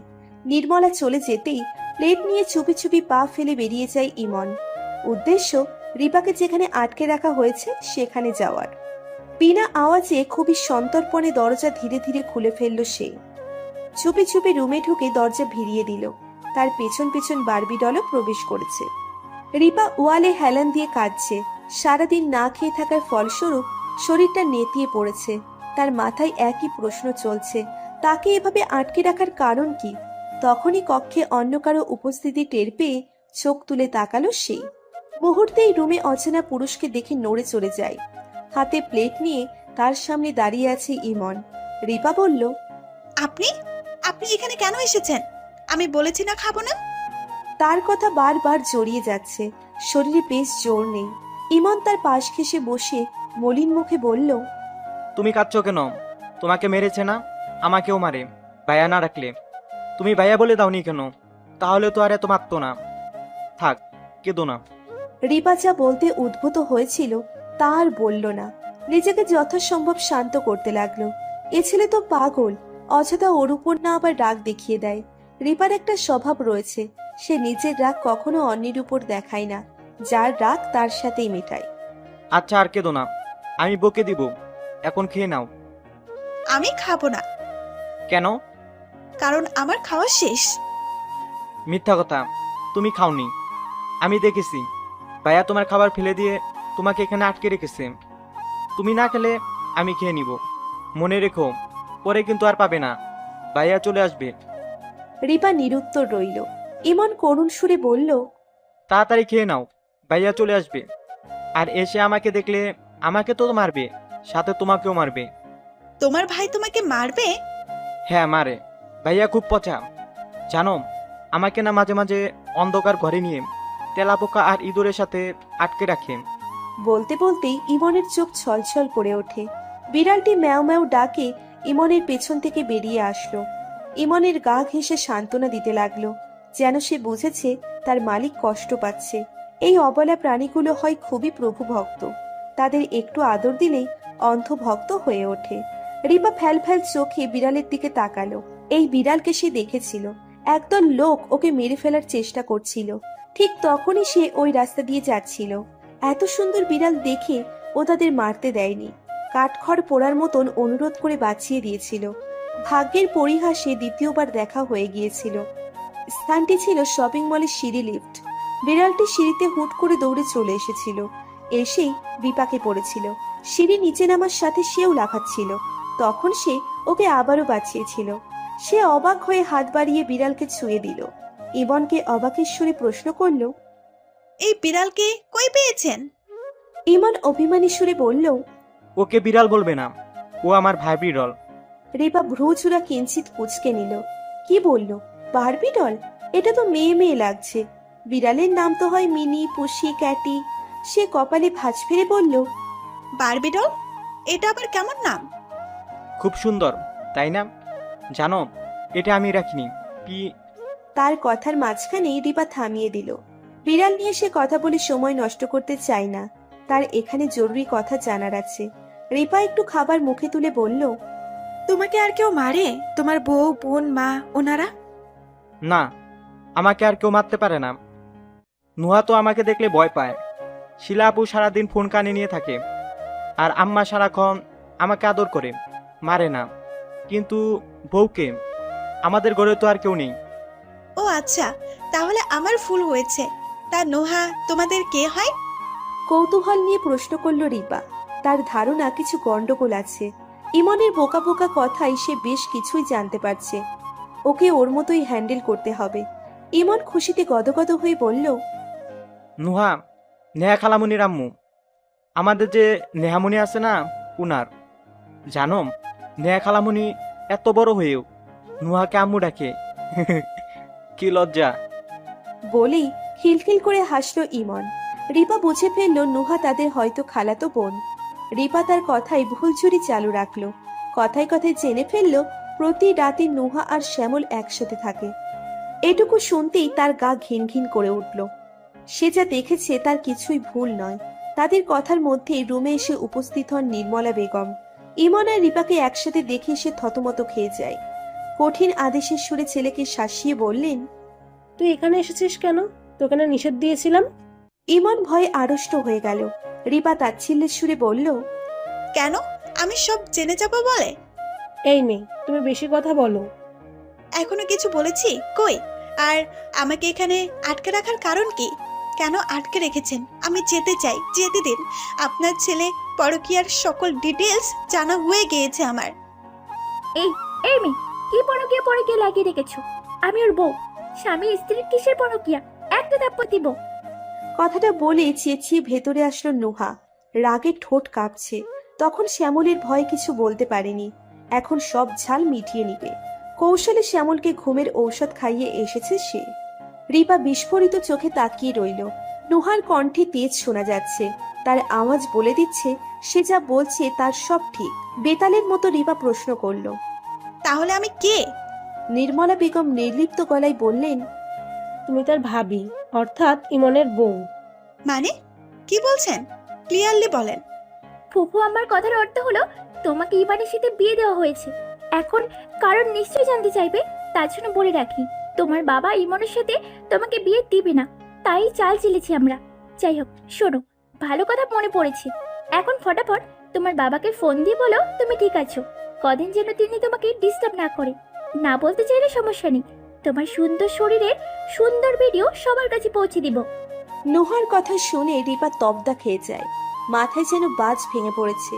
নির্মলা চলে যেতেই প্লেট নিয়ে চুপি চুপি পা ফেলে বেরিয়ে যায় ইমন। উদ্দেশ্য রিপাকে যেখানে আটকে রাখা হয়েছে সেখানে যাওয়ার। বিনা আওয়াজে খুবই সন্তর্পণে দরজা ধীরে ধীরে খুলে ফেলল সে। চুপি চুপি রুমে ঢুকে দরজা ভিড়িয়ে দিল। তার পেছন পেছন বারবিডলও প্রবেশ করেছে। রিপা ওয়ালে হেলান দিয়ে কাঁদছে। সারাদিন না খেয়ে থাকার ফলস্বরূপ শরীরটা নেতিয়ে পড়েছে। তার মাথায় একই প্রশ্ন চলছে, তাকে এভাবে আটকে রাখার কারণ কি? তখনই কক্ষে অন্য কারো উপস্থিতি টের পেয়ে চোখ তুলে তাকালো সে। মুহূর্তেই রুমে অচেনা পুরুষকে দেখে নড়ে চলে যায়। হাতে প্লেট নিয়ে তার সামনে দাঁড়িয়ে আছে ইমন। রিপা বলল, আপনি আপনি এখানে কেন এসেছেন? আমি বলেছি না খাবো না। তার কথা বারবার জড়িয়ে যাচ্ছে, শরীরে বেশ জোর নেই। ইমন তার পাশ ঘেঁষে বসে মলিন মুখে বলল, তুমি কাঁদছো কেন? তোমাকে মেরেছে না? আমাকেও মারে, ভাইয়া না রাখলে। তুমি ভাইয়া বলে দাওনি কেন? তাহলে তো আর এত মারতো না। থাক, কেঁদো না। রিপা যা বলতে উদ্ভূত হয়েছিল তা আর বলল না। নিজেকে যথাসম্ভব শান্ত করতে লাগলো। এ ছেলে তো পাগল, অযথা ওর উপর না আবার রাগ দেখিয়ে দেয়। রিপার একটা স্বভাব রয়েছে, সে নিজের রাগ কখনো অন্যের উপর দেখায় না, যার রাগ তার সাথেই মেটায়। আচ্ছা, আর কেঁদো না, আমি বকে দিব। এখন খেয়ে নাও। আমি খাবো না, কেন? কারণ আমার খাওয়া শেষ। মিথ্যা কথা, তুমি খাওনি। আমি দেখেছি ভাইয়া তোমার খাবার ফেলে দিয়ে তোমাকে এখানে আটকে রেখেছে। তুমি না খেলে আমি খেয়ে নিব। মনে রেখো, পরে কিন্তু আর পাবে না। ভাইয়া চলে আসবে। রিপা নিরুত্তর রইল। ইমন করুণ সুরে বলল, তাড়াতাড়ি খেয়ে নাও, ভাইয়া চলে আসবে। আর এসে আমাকে দেখলে আমাকে তো মারবে, সাথে তোমাকেও মারবে। তোমার ভাই তোমাকে মারবে? হ্যাঁ, মারে। ভাইয়া খুব পচা, জানো। আমাকে না মাঝে মাঝে অন্ধকার ঘরে নিয়ে তেলাপোকা আর ইঁদুরের সাথে আটকে রাখে। বলতে বলতেই ইমনের চোখ ছলছল করে ওঠে। বিড়ালটি ম্যাও ম্যাও ডাকে ইমনের পেছন থেকে বেরিয়ে আসলো। ইমনের গা ঘেঁষে সান্ত্বনা দিতে লাগলো, যেন সে বুঝেছে তার মালিক কষ্ট পাচ্ছে। এই অবলা প্রাণীগুলো হয় খুবই প্রভু ভক্ত, তাদের একটু আদর দিলেই অন্ধভক্ত হয়ে ওঠে। রিপা ফ্যাল ফ্যাল চোখে বিড়ালের দিকে তাকালো। এই বিড়ালকে সে দেখেছিল, একদল লোক ওকে মেরে ফেলার চেষ্টা করছিল। ঠিক তখনই সে ওই রাস্তা দিয়ে যাচ্ছিল। এত সুন্দর বিড়াল দেখে ও তাদের মারতে দেয়নি, কাঠখড় পোড়ার মতন অনুরোধ করে বাঁচিয়ে দিয়েছিল। ভাগ্যের পরিহাসে দ্বিতীয়বার দেখা হয়ে গিয়েছিল। স্থানটি ছিল শপিং মলের সিঁড়ি লিফট। বিড়ালটি সিঁড়িতে হুট করে দৌড়ে চলে এসেছিল, এসেই বিপাকে পড়েছিল। সিঁড়ি নিচে নামার সাথে সেও লাফাচ্ছিল। তখন সে ওকে আবারও বাঁচিয়েছিল। সে অবাক হয়ে হাত বাড়িয়ে বিড়ালকে ছুঁয়ে দিল। ইমনকে অবাকের সুরে প্রশ্ন করল, এই বিড়ালকে কই পেয়েছেন? ইমন অভিমানী সুরে বলল। ওকে বিড়াল বলবে না, ও আমার ভাই বিড়াল। রেবা ভ্রুচূড়া কিঞ্চিত কুঁচকে নিল। কি বলল? Barbie doll? এটা তো মেয়ে মেয়ে লাগছে। বিড়ালের নাম তো হয় মিনি, পুষি, ক্যাটি। সে কপালে ভাঁজ ফেলে বলল, বারবি ডল? এটা আবার কেমন নাম? খুব সুন্দর, তাই না? জানো, এটা আমি রাখিনি। তার কথার মাঝখানেই রিপা থামিয়ে দিল। বিড়াল নিয়ে সে কথা বলে সময় নষ্ট করতে চায় না, তার এখানে জরুরি কথা জানার আছে। রিপা একটু খাবার মুখে তুলে বলল, তোমাকে আর কেউ মারে? তোমার বউ, বোন, মা, ওনারা? না, আমাকে আর কেউ মারতে পারে না। নুহা তো আমাকে দেখলে ভয় পায়। শিলা আপু সারাদিন ফোন কানে নিয়ে থাকে, আর আম্মা সারাক্ষণ আমাকে আদর করে, মারে না। কিন্তু বউকে, আমাদের ঘরে তো আর কেউ নেই। ও আচ্ছা, তাহলে আমার ভুল হয়েছে। তা নোহা তোমাদের কে হয়? কৌতূহল নিয়ে প্রশ্ন করল রিপা। তার ধারণা কিছু গন্ডগোল আছে। ইমনের বোকা বোকা কথায় সে বেশ কিছুই জানতে পারছে। ওকে ওর মতোই হ্যান্ডেল করতে হবে। ইমন খুশিতে গদগদ হয়ে বলল, নুহা নেহা খালামুনির আম্মু। আমাদের যে নেহামুনি আছে না, উনার। জানো, নেহা খালামুনি এত বড় হয়েও নুহাকে আম্মু ডাকে। কি লজ্জা! বলেই খিলখিল করে হাসলো ইমন। রিপা বুঝে ফেলল নুহা তাদের হয়তো খালাতো বোন। রিপা তার কথায় ভুলঝুরি চালু রাখলো। কথায় কথায় জেনে ফেলল প্রতি রাতে নুহা আর শ্যামল একসাথে থাকে। এটুকু শুনতেই তার গা ঘিন ঘিন করে উঠল। সে যা দেখেছে তার কিছুই ভুল নয়। তাদের কথার মধ্যেই রুমে এসে উপস্থিত হন নির্মলা বেগম। ইমন আর রিপাকে একসাথে দেখে সে থতমত খেয়ে যায়। কঠিন আদেশের সুরে ছেলেকে শাসিয়ে বললেন, তুই এখানে এসেছিস কেন? তোকে না নিষেধ দিয়েছিলাম? ইমন ভয়ে আড়ষ্ট হয়ে গেল। রিপা তাচ্ছিল্যের সুরে বলল, কেন? আমি সব জেনে যাব বলে? এই মেয়ে, তুমি বেশি কথা বলো। এখনো কিছু বলেছি কই? আর আমাকে এখানে আটকে রাখার কারণ কি? কেন আটকে রেখেছেন? আমি যেতে চাই, যেতে দিন। আপনার ছেলে পরকীয়ার সকল ডিটেলস জানা হয়ে গিয়েছে আমার। এই এই মেয়ে, কি পরকিয়া পরকিয়া লাগিয়ে রেখেছো? আমি ওর বউ, স্বামী স্ত্রীর কিসের পরকিয়া? একটা থাপ্পড় দিব। কথাটা বলে চেঁচিয়ে ভেতরে আসলো নুহা। রাগে ঠোঁট কাঁপছে। তখন শ্যামলের ভয়ে কিছু বলতে পারেনি। এখন সব ঝাল মিটিয়ে নিবে। কৌশলে শ্যামলকে ঘুমের ঔষধ খাইয়ে এসেছে সে। রিপা বিস্ফোরিত চোখে তাকিয়ে রইল। নুহার কণ্ঠে তেজ শোনা যাচ্ছে। তার আওয়াজ বলে দিচ্ছে সে যা বলছে তার সব ঠিক। বেতালের মতো রিপা প্রশ্ন করল, তাহলে আমি কে? নির্মলা বেগম নির্লিপ্ত গলায় বললেন, তুমি তার ভাবি, অর্থাৎ ইমনের বউ। মানে কি বলছেন? ক্লিয়ারলি বলেন। ফুফু, আমার কথার অর্থ হলো তোমাকে ইবানের সাথে বিয়ে দেওয়া হয়েছে। এখন কারণ নিশ্চয়ই জানতে চাইবে, তার জন্য বলে রাখি তোমার বাবা ইমনের সাথে তোমাকে বিয়ে দিবে না, তাই চাল চেলেছি আমরা। যাই হোক, শোনো, ভালো কথা মনে পড়েছে। এখন ফটাফট তোমার বাবাকে ফোন দিয়ে বলো তুমি ঠিক আছো। কদিন যেন তিনি তোমাকে ডিস্টার্ব না করে। না বলতে চাইলে সমস্যা নেই, তোমার সুন্দর শরীরের সুন্দর ভিডিও সবার কাছে পৌঁছে দিব। নুহার কথা শুনে রিপা তবদা খেয়ে যায়। মাথায় যেন বাজ ভেঙে পড়েছে।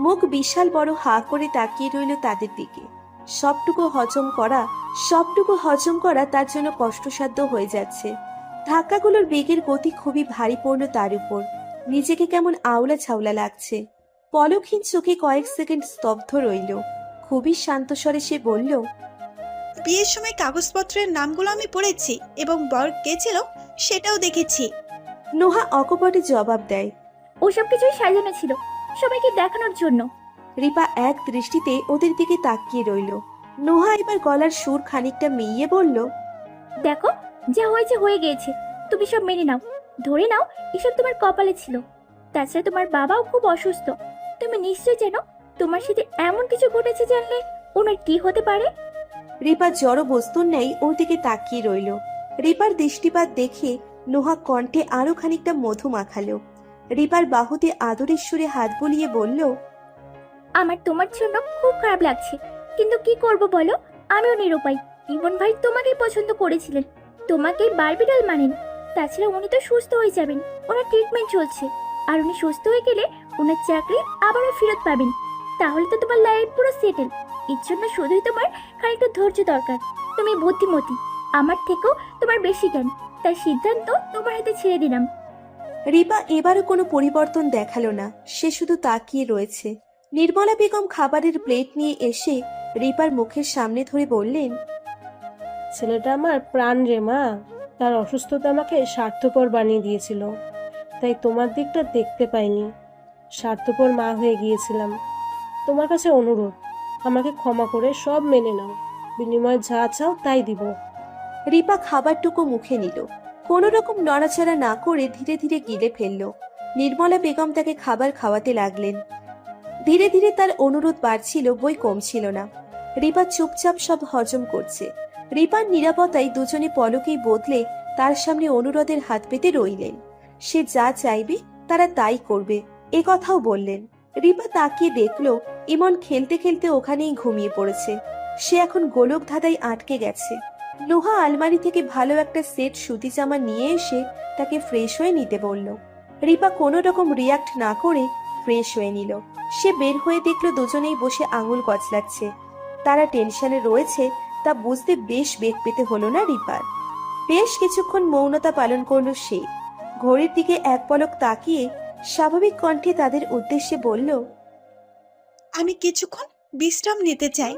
মুখ বিশাল বড় হা করে তাকিয়ে রইল তাদের দিকে। সবটুকু হজম করা তার জন্য কষ্টসাধ্য হয়ে যাচ্ছে। ধাক্কাগুলোর বেগের গতি খুবই ভারী পড়ল তার উপর। নিজেকে কেমন আওলা ছাওলা লাগছে। পলকহীন চোখে কয়েক সেকেন্ড স্তব্ধ রইল। খুবই শান্ত স্বরে সে বলল, বিয়ের সময় কাগজপত্রের নামগুলো আমি পড়েছি এবং বর কে ছিল সেটাও দেখেছি। নুহা অকপটে জবাব দেয়। ওসব কিছুই সাজানো ছিল সবাইকে দেখানোর জন্য। রিপা এক দৃষ্টিতে ওদের দিকে তাকিয়ে রইল। নোহা এবার গলার সুর খানিকটা মিইয়ে বলল, দেখো, যা হয়েছে হয়ে গিয়েছে, তুমি সব মেনে নাও। ধরে নাও এসব তোমার কপালে ছিল। তাছাড়া তোমার বাবাও খুব অসুস্থ। তুমি নিশ্চয় জানো তোমার সাথে এমন কিছু ঘটেছে, জানলে ওনার কি হতে পারে। রিপা জড় বস্তুর ন্যায় ওর দিকে তাকিয়ে রইল। রিপার দৃষ্টিপাত দেখে নোহা কণ্ঠে আরো খানিকটা মধু মাখালো। রিপার বাহুতে আদরের সুরে হাত বুলিয়ে বলল, আমার তোমার জন্য খুব খারাপ লাগছে, কিন্তু কি করব বলো, আমিও নিরুপায়। ইমন ভাই তোমাকেই পছন্দ করেছিলেন, তোমাকেই বারবিডাল মানেন। তাছাড়া উনি তো সুস্থ হয়ে যাবেন, ওনার ট্রিটমেন্ট চলছে। আর উনি সুস্থ হয়ে গেলে ওনার চাকরি আবারও ফেরত পাবেন। তাহলে তো তোমার লাইফ পুরো সেটেল। এর জন্য শুধুই তোমার খানিকটা ধৈর্য দরকার। তুমি বুদ্ধিমতী, আমার থেকেও তোমার বেশি জ্ঞান, তাই সিদ্ধান্ত তোমার হাতে ছেড়ে দিলাম। রিপা এবারও কোনো পরিবর্তন দেখালো না, সে শুধু তাকিয়ে রয়েছে। নির্মলা বেগম খাবারের প্লেট নিয়ে এসে রিপার মুখের সামনে ধরে বললেন, ছেলেটা আমার প্রাণ রে মা। তার অসুস্থতা আমাকে স্বার্থপর বানিয়ে দিয়েছিল, তাই তোমার দিকটা দেখতে পাইনি। স্বার্থপর মা হয়ে গিয়েছিলাম। তোমার কাছে অনুরোধ, আমাকে ক্ষমা করে সব মেনে নাও। বিনিময়ে যা চাও তাই দিব। রিপা খাবারটুকু মুখে নিল, কোনো রকম নড়াচড়া না করে ধীরে ধীরে গিলে ফেলল। নির্মলা বেগম তাকে খাবার খাওয়াতে লাগলেন। ধীরে ধীরে তার অনুরোধ বাড়ছিল, বই কমছিল না। রিপা চুপচাপ সব হজম করছে। রিপার নিরাপত্তায় দুজনে পলকেই বদলে তার সামনে অনুরোধের হাত পেতে রইলেন। সে যা চাইবে তারা তাই করবে, এ কথাও বললেন। রিপা তাকিয়ে দেখলো ইমন খেলতে খেলতে ওখানেই ঘুমিয়ে পড়েছে। সে এখন গোলক ধাঁধায় আটকে গেছে। লোহা আলমারি থেকে ভালো একটা সেট সুতি জামা নিয়ে এসে তাকে ফ্রেশ হয়ে নিতে বলল। রিপা কোনো রকম রিয়াক্ট না করে ফ্রেশ হয়ে নিল। সে বের হয়ে দেখলো দুজনেই বসে আঙুল কচলাচ্ছে। তারা টেনশনে রয়েছে তা বুঝতে বেশ বেগ পেতে হলো না রিপার। বেশ কিছুক্ষণ মৌনতা পালন করলো সে। ঘড়ির দিকে এক পলক তাকিয়ে স্বাভাবিক কণ্ঠে তাদের উদ্দেশ্যে বলল, আমি কিছুক্ষণ বিশ্রাম নিতে চাই।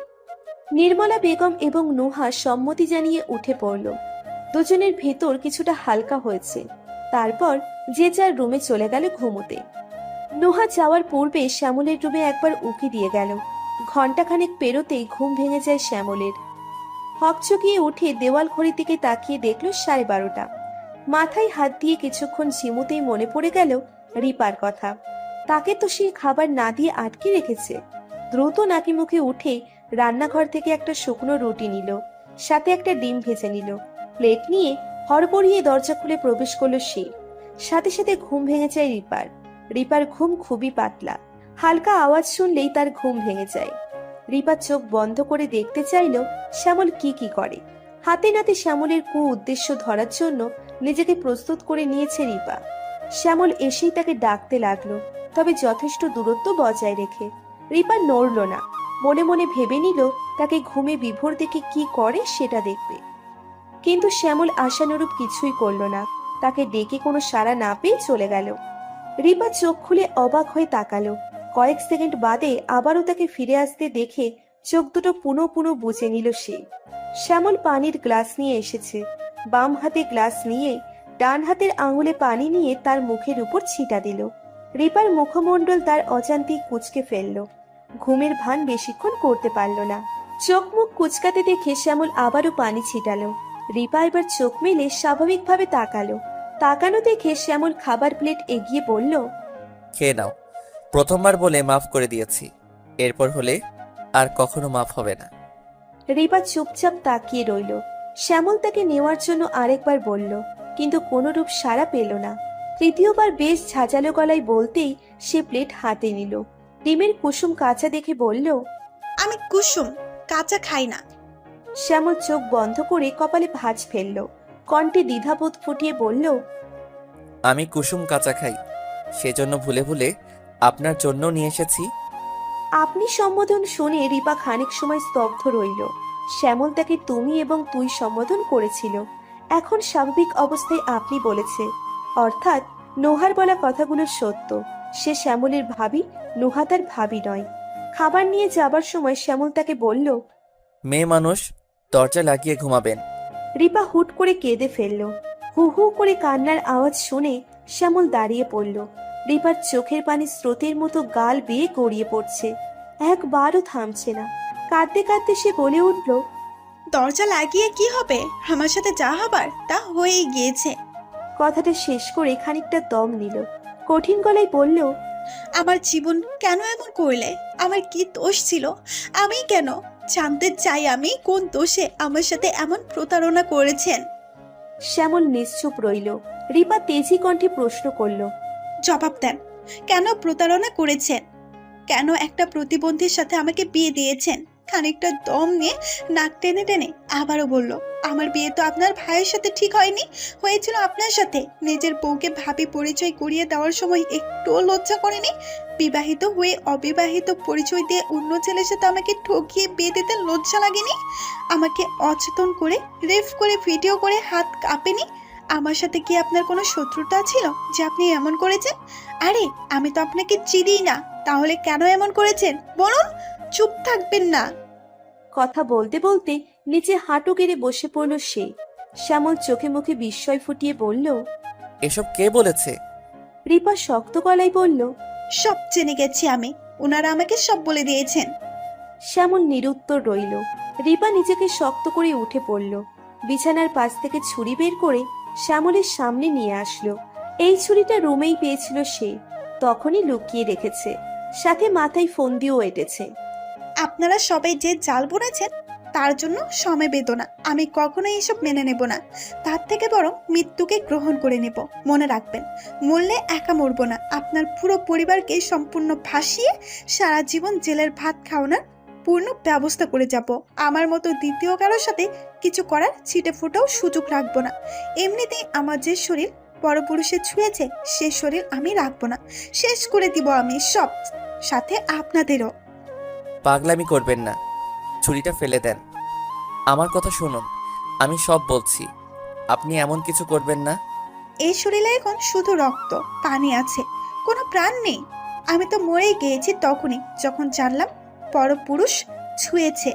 নির্মলা বেগম এবং নোহা সম্মতি জানিয়ে উঠে পড়ল। দুজনের ভেতর কিছুটা হালকা হয়েছে। তারপর যে যার রুমে চলে গেল ঘুমোতে। নোহা যাওয়ার পূর্বে শ্যামলের রুমে একবার উকি দিয়ে গেল। ঘণ্টাখানেক পেরোতেই ঘুম ভেঙে যায় শ্যামলের। হকচকিয়ে উঠে দেওয়াল ঘড়ির দিকে তাকিয়ে দেখল 12:30। মাথায় হাত দিয়ে কিছুক্ষণ ঝিমুতেই মনে পড়ে গেল রিপার কথা। তাকে তো সে খাবার না দিয়ে আটকে রেখেছে। দ্রুত নাকি মুখে উঠে রান্নাঘর থেকে একটা শুকনো রুটি নিল, সাথে একটা ডিম ভেজে নিল। প্লেট নিয়ে হড়বড়িয়ে দরজা খুলে প্রবেশ করলো সে। সাথে সাথে ঘুম ভেঙে যায় রিপার। রিপার ঘুম খুবই পাতলা, হালকা আওয়াজ শুনলেই তার ঘুম ভেঙে যায়। রিপা চোখ বন্ধ করে দেখতে চাইল শ্যামল কি কি করে। হাতে নাতে শ্যামলের কু উদ্দেশ্য ধরার জন্য নিজেকে প্রস্তুত করে নিয়েছে রিপা। শ্যামল এসেই তাকে ডাকতে লাগলো, তবে যথেষ্ট দূরত্ব বজায় রেখে। রিপা নড়ল না, মনে মনে ভেবে নিল তাকে ঘুমে বিভোর দেখে কি করে সেটা দেখবে। কিন্তু শ্যামল আশানুরূপ কিছুই করল না। তাকে ডেকে কোনো সাড়া না পেয়ে চলে গেল। রিপা চোখ খুলে অবাক হয়ে তাকালো। কয়েক সেকেন্ড বাদে আবারও তাকে ফিরে আসতে দেখে চোখ দুটো পুনঃ পুনঃ বুঝে নিল সে। শ্যামল পানির গ্লাস নিয়ে এসেছে। বাম হাতে গ্লাস নিয়ে ডান হাতের আঙুলে পানি নিয়ে তার মুখের উপর ছিটা দিল। রিপার মুখমণ্ডল তার অজান্তেই কুঁচকে ফেলল। ঘুমের ভান বেশিক্ষণ করতে পারল না। চোখ মুখ কুচকাতে দেখে শ্যামল আবারও পানি ছিটালো। রিপা এবার চোখ মেলে স্বাভাবিকভাবে তাকালো। তাকানো দেখে শ্যামল খাবার প্লেট এগিয়ে বলল, খেয়ে নাও। প্রথমবার বলে মাফ করে দিয়েছি, এরপর হলে আর কখনো মাফ হবে না। রিপা চুপচাপ তাকিয়ে রইল। শ্যামল তাকে নেওয়ার জন্য আরেকবার বলল, কিন্তু কোনরূপ সাড়া পেল না। তৃতীয়বার বেশ ঝাঁঝালো গলায় বলতেই সে প্লেট হাতে নিল। ডিমের কুসুম কাঁচা দেখে বলল, আমি কুসুম কাঁচা খাই না। শ্যামল চোখ বন্ধ করে কপালে ভাঁজ ফেলল। কণ্ঠে দ্বিধাবোধ ফুটিয়ে বলল, আমি কুসুম কাঁচা খাই, সেজন্য ভুলে ভুলে আপনার জন্য নিয়ে এসেছি। আপনি সম্বোধন শুনে রিপা খানিক সময় স্তব্ধ রইল। শ্যামল তাকে তুমি এবং তুই সম্বোধন করেছিল, এখন স্বাভাবিক অবস্থায় আপনি বলেছে, অর্থাৎ নোহার বলা কথাগুলো সত্য। সে শ্যামলের ভাবি, নোহা তার ভাবি নয়। খাবার নিয়ে যাবার সময় শ্যামল তাকে বলল, মেয়ে মানুষ, দরজা লাগিয়ে ঘুমাবেন। রিপা হুট করে কেঁদে ফেলল। হু হু করে কান্নার আওয়াজ শুনে শ্যামল দাঁড়িয়ে পড়ল। রিপার চোখের পানি স্রোতের মতো গাল বেয়ে গড়িয়ে পড়ছে, একবারও থামছে না। কাঁদতে কাঁদতে সে বলে উঠল, দরজা লাগিয়ে কি হবে? আমার সাথে যা হবার তা হয়েই গিয়েছে। কথাটা শেষ করে খানিকটা দম নিল। কঠিন গলায় বলল, আমার জীবন কেন এমন করলে? আমার কি দোষ ছিল? আমি কেন? জানতে চাই আমি কোন দোষে আমার সাথে এমন প্রতারণা করেছেন। শ্যামল নিশ্চুপ রইল। রিপা তেজি কণ্ঠে প্রশ্ন করল, জবাব দেন, কেন প্রতারণা করেছেন? কেন একটা প্রতিবন্ধীর সাথে আমাকে বিয়ে দিয়েছেন? খানিকটা দম নিয়ে নাক টেনে টেনে আবারও বলল, আমার বিয়ে তো আপনার ভাইয়ের সাথে ঠিক হয়নি, হয়েছিল আপনার সাথে। নিজের বউকে ভাবি পরিচয় করিয়ে দেওয়ার সময় একটুও লজ্জা করেনি? বিবাহিত হয়ে অবিবাহিত পরিচয় দিয়ে অন্য ছেলের সাথে আমাকে ঠকিয়ে বিয়ে দিতে লজ্জা লাগেনি? আমাকে অচেতন করে রেফ করে ভিডিও করে হাত কাঁপেনি? আমার সাথে কি আপনার কোনো শত্রুতা ছিল যে আপনি এমন করেছেন? আরে আমি তো আপনাকে চিনিই না, তাহলে কেন এমন করেছেন বলুন? চুপ থাকবেন না। কথা বলতে বলতে নিচে হাঁটু গেড়ে বসে পড়ল সে। শ্যামল চোখে মুখে বিস্ময় ফুটিয়ে বলল, এসব কে বলেছে? রিপা শক্ত গলায় বলল, সব জেনে গেছি আমি, ওনারা আমাকে সব বলে দিয়েছেন। শ্যামল নিরুত্তর রইল। রিপা নিজেকে শক্ত করে উঠে পড়ল। বিছানার পাশ থেকে ছুরি বের করে শ্যামলের সামনে নিয়ে আসলো। এই ছুরিটা রুমেই পেয়েছিল সে, তখনই লুকিয়ে রেখেছে। সাথে মাথায় ফোন দিয়েও এঁটেছে। আপনারা সবাই যে জাল বুনেছেন তার জন্য সমবেদনা, আমি কখনোই এসব মেনে নেব না। তার থেকে বরং মৃত্যুকে গ্রহণ করে নেব। মনে রাখবেন, মরলে একা মরব না, আপনার পুরো পরিবারকে সম্পূর্ণ ভাসিয়ে সারা জীবন জেলের ভাত খাওয়ানোর পূর্ণ ব্যবস্থা করে যাব। আমার মতো দ্বিতীয় কারোর সাথে কিছু করার ছিটে ফোটাও সুযোগ রাখবো না। এমনিতেই আমার যে শরীর পরপুরুষে ছুঁয়েছে সে শরীর আমি রাখবো না, শেষ করে দিব আমি সব, সাথে আপনাদেরও। পাগলামি করবেন না, ছুরিটা ফেলে দেন। আমার কথা শুনুন, আমি সব বলছি, আপনি এমন কিছু করবেন না। এই শরীরে এখন শুধু রক্ত, পানি আছে, কোনো প্রাণ নেই। আমি তো মরেই গিয়েছি তখনই যখন জানলাম পরপুরুষ ছুঁয়েছে।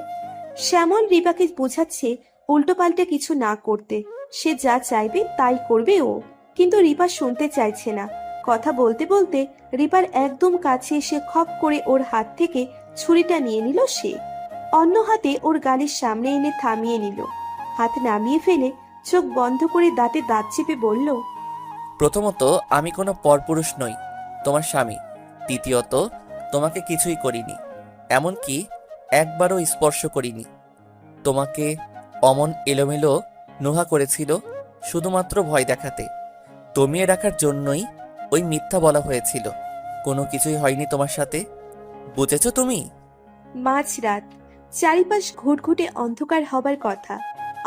শ্যামল রিপাকে বোঝাচ্ছে উল্টোপাল্টে কিছু না করতে। সে যা চাইবে তাই করবে ও। কিন্তু রিপা শুনতে চাইছে না। কথা বলতে বলতে রিপার একদম কাছে এসে খপ করে ওর হাত থেকে ছুরিটা নিয়ে নিল সে। অন্য হাতে ওর গালের সামনে এনে থামিয়ে নিল। হাত নামিয়ে ফেলে চোখ বন্ধ করে দাঁতে দাঁত চেপে বলল, প্রথমত, আমি কোনো পরপুরুষ নই, তোমার স্বামী। দ্বিতীয়ত, তোমাকে কিছুই করিনি, এমনকি একবারও স্পর্শ করিনি। তোমাকে অমন এলোমেলো নোহা করেছিল শুধুমাত্র ভয় দেখাতে, দমিয়ে রাখার জন্যই ওই মিথ্যা বলা হয়েছিল। কোনো কিছুই হয়নি তোমার সাথে, বুঝেছো তুমি? মাঝরাত, চারিপাশ ঘুটঘুটে অন্ধকার হবার কথা,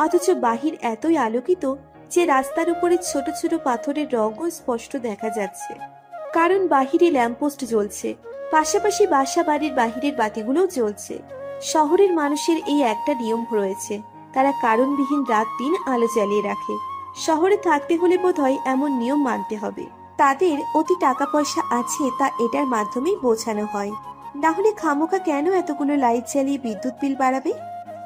অথচ বাহির এতই আলোকিত যে রাস্তার উপরে ছোট ছোট পাথরের রঙও স্পষ্ট দেখা যাচ্ছে। কারণ বাহিরে ল্যাম্পপোস্ট জ্বলছে, পাশাপাশি বাসা বাড়ির বাহিরের বাতিগুলোও জ্বলছে। শহরের মানুষের এই একটা নিয়ম রয়েছে, তারা কারণবিহীন রাত দিন আলো জ্বালিয়ে রাখে। শহরে থাকতে হলে বোধহয় এমন নিয়ম মানতে হবে। তাদের অতি টাকা পয়সা আছে তা এটার মাধ্যমেই বোঝানো হয়। না হলে খামোখা কেন এতগুলো লাইট জ্বালিয়ে বিদ্যুৎ বিল বাড়াবে?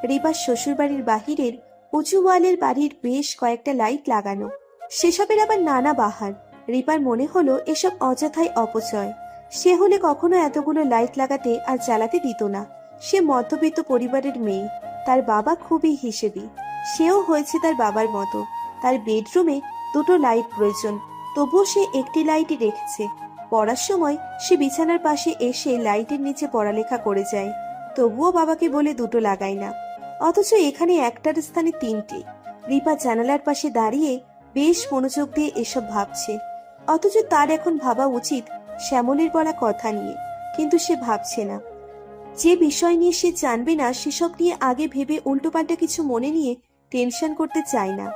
রিবার শ্বশুরবাড়ির বাহিরের উঁচু ওয়ালের বাড়ির বেশ কয়েকটা লাইট লাগানো, সেসবের আবার নানা বাহার। রিপার মনে হলো এসব অযথাই অপচয়। সে হলে কখনো এতগুলো লাইট লাগাতে আর জ্বালাতে দিত না। সে মধ্যবিত্ত পরিবারের মেয়ে, তার বাবা খুবই হিসেবি। সেও হয়েছে তার বাবার মতো। তার বেডরুমে দুটো লাইট প্রয়োজন, তবুও সে একটি লাইটই রেখেছে। পড়ার সময় সে বিছানার পাশে এসে লাইটের নিচে পড়ালেখা করে যায়, তবুও বাবাকে বলে দুটো লাগায় না। অথচ এখানে একটার স্থানে তিনটি। রিপা জানালার পাশে দাঁড়িয়ে বেশ মনোযোগ দিয়ে এসব ভাবছে। অথচ তার এখন ভাবা উচিত শ্যামলের বলা কথা নিয়ে, কিন্তু সে ভাবছে না। যে বিষয় নিয়ে সে জানবে না সেসব নিয়ে আগে ভেবে উল্টোপাল্টা কিছু মনে নিয়ে টেনশন করতে চায় না।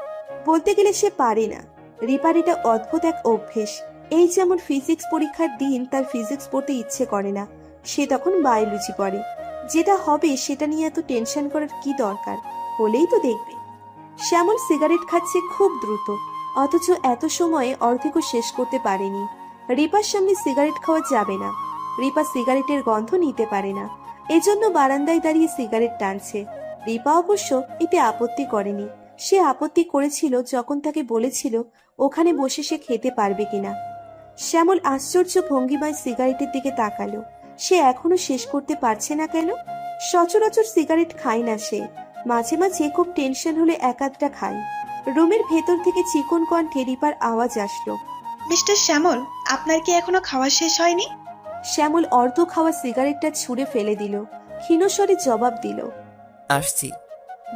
বলতে গেলে সে পারে না। রিপার এটা অদ্ভুত এক অভ্যেস। এই যেমন ফিজিক্স পরীক্ষার দিন তার ফিজিক্স পড়তে ইচ্ছে করে না, সে তখন বায়োলজি পড়ে। যেটা হবে সেটা নিয়ে এত টেনশন করার কি দরকার, হলেই তো দেখবে। শ্যামল সিগারেট খাচ্ছে খুব দ্রুত, অথচ এত সময়ে অর্ধেকও শেষ করতে পারেনি। রিপার সামনে সিগারেট খাওয়া যাবে না। রিপা সিগারেটের গন্ধ নিতে পারে না, এজন্য বারান্দায় দাঁড়িয়ে সিগারেট টানছে। রিপা অবশ্য এতে আপত্তি করেনি। সে আপত্তি করেছিল যখন তাকে বলেছিল ওখানে বসে সে খেতে পারবে কিনা। শ্যামল আশ্চর্য ভঙ্গিমায় সিগারেটের দিকে তাকালো। সে এখনো শেষ করতে পারছে না কেন? সচরাচর সিগারেট খায় না সে, মাঝে মাঝে খুব টেনশন হলে এক আধটা খায়। রুমের ভেতর থেকে চিকন কণ্ঠে রিপার আওয়াজ আসলো। মিস্টার শ্যামল, আপনার কি এখনো খাওয়া শেষ হয়নি? শ্যামল অর্ধ খাওয়া সিগারেটটা ছুঁড়ে ফেলে দিল, ক্ষীণস্বরে জবাব দিল। আসছি।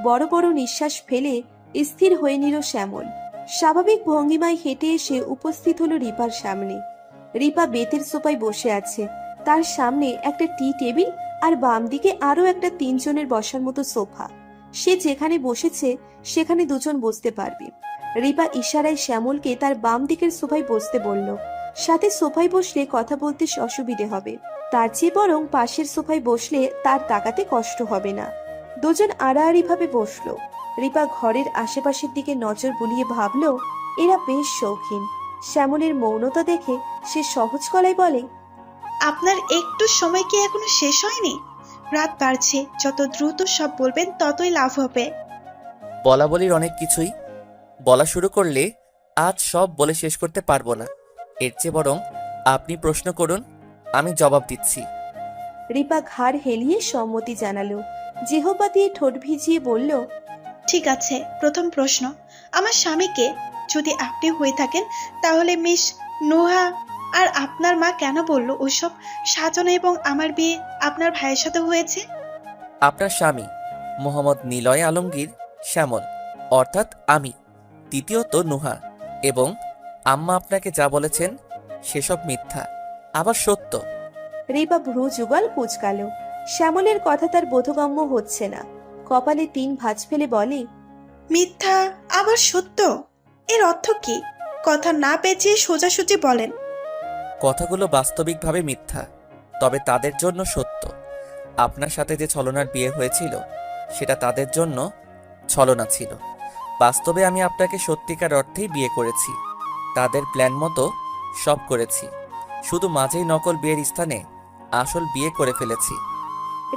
বড় বড় নিঃশ্বাস ফেলে স্থির হয়ে নিল শ্যামল। স্বাভাবিক ভঙ্গিমায় হেঁটে এসে উপস্থিত হলো রিপার সামনে। রিপা বেতের সোফায় বসে আছে, তার সামনে একটা টি টেবিল আর বাম দিকে আরো একটা 3 জনের বসার মতো সোফা। সে যেখানে বসেছে সেখানে দুজন বসতে পারবে। রিপা ইশারায় শ্যামলকে তার বাম দিকের সোফায় বসতে বলল। সাথে সোফায় বসলে কথা বলতে অসুবিধে হবে, তার চেয়ে বরং পাশের সোফায় বসলে তার তাকাতে কষ্ট হবে না। দুজন আড়াআড়ি ভাবে বসলো। রিপা ঘরের আশেপাশের দিকে নজর বুলিয়ে ভাবলো এরা বেশ শৌখিন। শ্যামলের মৌনতা দেখে সে সহজ গলায় বলে, আপনার একটু সময় কি এখনো শেষ হয়নি? রাত বাড়ছে, যত দ্রুত সব বলবেন ততই লাভ হবে। বলা বলির অনেক কিছুই, বলা শুরু করলে আজ সব বলে শেষ করতে পারবো না। এর চেয়ে বরং আপনি প্রশ্ন করুন, আমি জবাব দিচ্ছি। রিপা ঘাড় হেলিয়ে সম্মতি জানালো। জিহ্বা দিয়ে ঠোঁট ভিজিয়ে বলল, ঠিক আছে, প্রথম প্রশ্ন, আমার স্বামীকে যদি আপনি হয়ে থাকেন তাহলে মিস নোহা আর আপনার মা কেন বলল ওসব সাজানো এবং আমার বিয়ে আপনার ভাইয়ের সাথে হয়েছে? আপনার স্বামী মোহাম্মদ নিলয় আলমগীর শ্যামল, অর্থাৎ আমি, দ্বিতীয়ত নুহা, এবং আম্মা আপনাকে যা বলেছেন সেসব মিথ্যা, আবার সত্য। রিপা ভ্রু যুগল কুচকালো। শ্যামলের কথা তার বোধগম্য হচ্ছে না। কপালে 3 ভাঁজ ফেলে বলে, মিথ্যা আবার সত্য, এর অর্থ কি? কথা না পেঁচিয়ে সোজাসুজি বলেন। কথাগুলো বাস্তবিকভাবে মিথ্যা, তবে তাদের জন্য সত্য। আপনার সাথে যে ছলনার বিয়ে হয়েছিল সেটা তাদের জন্য ছলনা ছিল। বাস্তবে আমি আপনাকে সত্যিকার অর্থেই বিয়ে করেছি, তাদের প্ল্যান মতো সব করেছি। শুধু মাঝেই নকল বিয়ের স্থানে আসল বিয়ে করে ফেলেছি।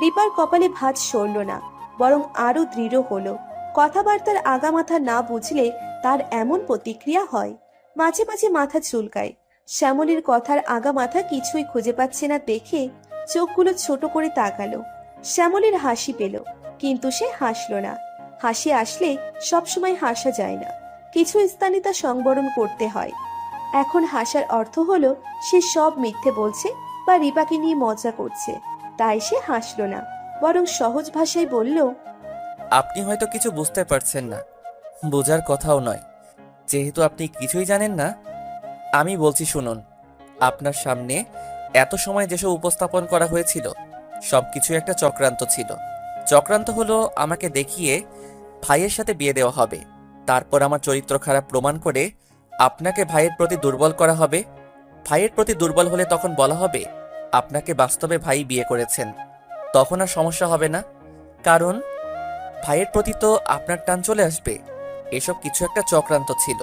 রিপার কপালে ভাঁজ সরল না, বরং আরো দৃঢ় হলো। কথাবার্তার আগামাথা না বুঝলে তার এমন প্রতিক্রিয়া হয়। মাঝে মাঝে মাথা চুলকায়। শ্যামলের কথার আগামাথা কিছুই খুঁজে পাচ্ছে না দেখে চোখগুলো ছোট করে তাকালো। শ্যামলের হাসি পেল, কিন্তু সে হাসলো না। হাসি আসলে সবসময় হাসা যায় না, কিছু স্থানে তা সংবরণ করতে হয়। এখন হাসার অর্থ হলো সে সব মিথ্যে বলছে বা রিপাকে নিয়ে মজা করছে, তাই সে হাসলো না, বরং সহজ ভাষায় বলল, আপনি হয়তো কিছু বুঝতে পারছেন না, বোঝার কথাও নয়। যেহেতু আপনি কিছুই জানেন না, আমি বলছি শুনুন। আপনার সামনে এত সময় যেসব উপস্থাপন করা হয়েছিল সবকিছু একটা চক্রান্ত ছিল। চক্রান্ত হলো আমাকে দেখিয়ে ভাইয়ের সাথে বিয়ে দেওয়া হবে, তারপর আমার চরিত্র খারাপ প্রমাণ করে আপনাকে ভাইয়ের প্রতি দুর্বল করা হবে। ভাইয়ের প্রতি দুর্বল হলে তখন বলা হবে আপনাকে বাস্তবে ভাই বিয়ে করেছেন, তখন আর সমস্যা হবে না, কারণ ভাইয়ের প্রতি তো আপনার টান চলে আসবে। এসব কিছু একটা চক্রান্ত ছিল।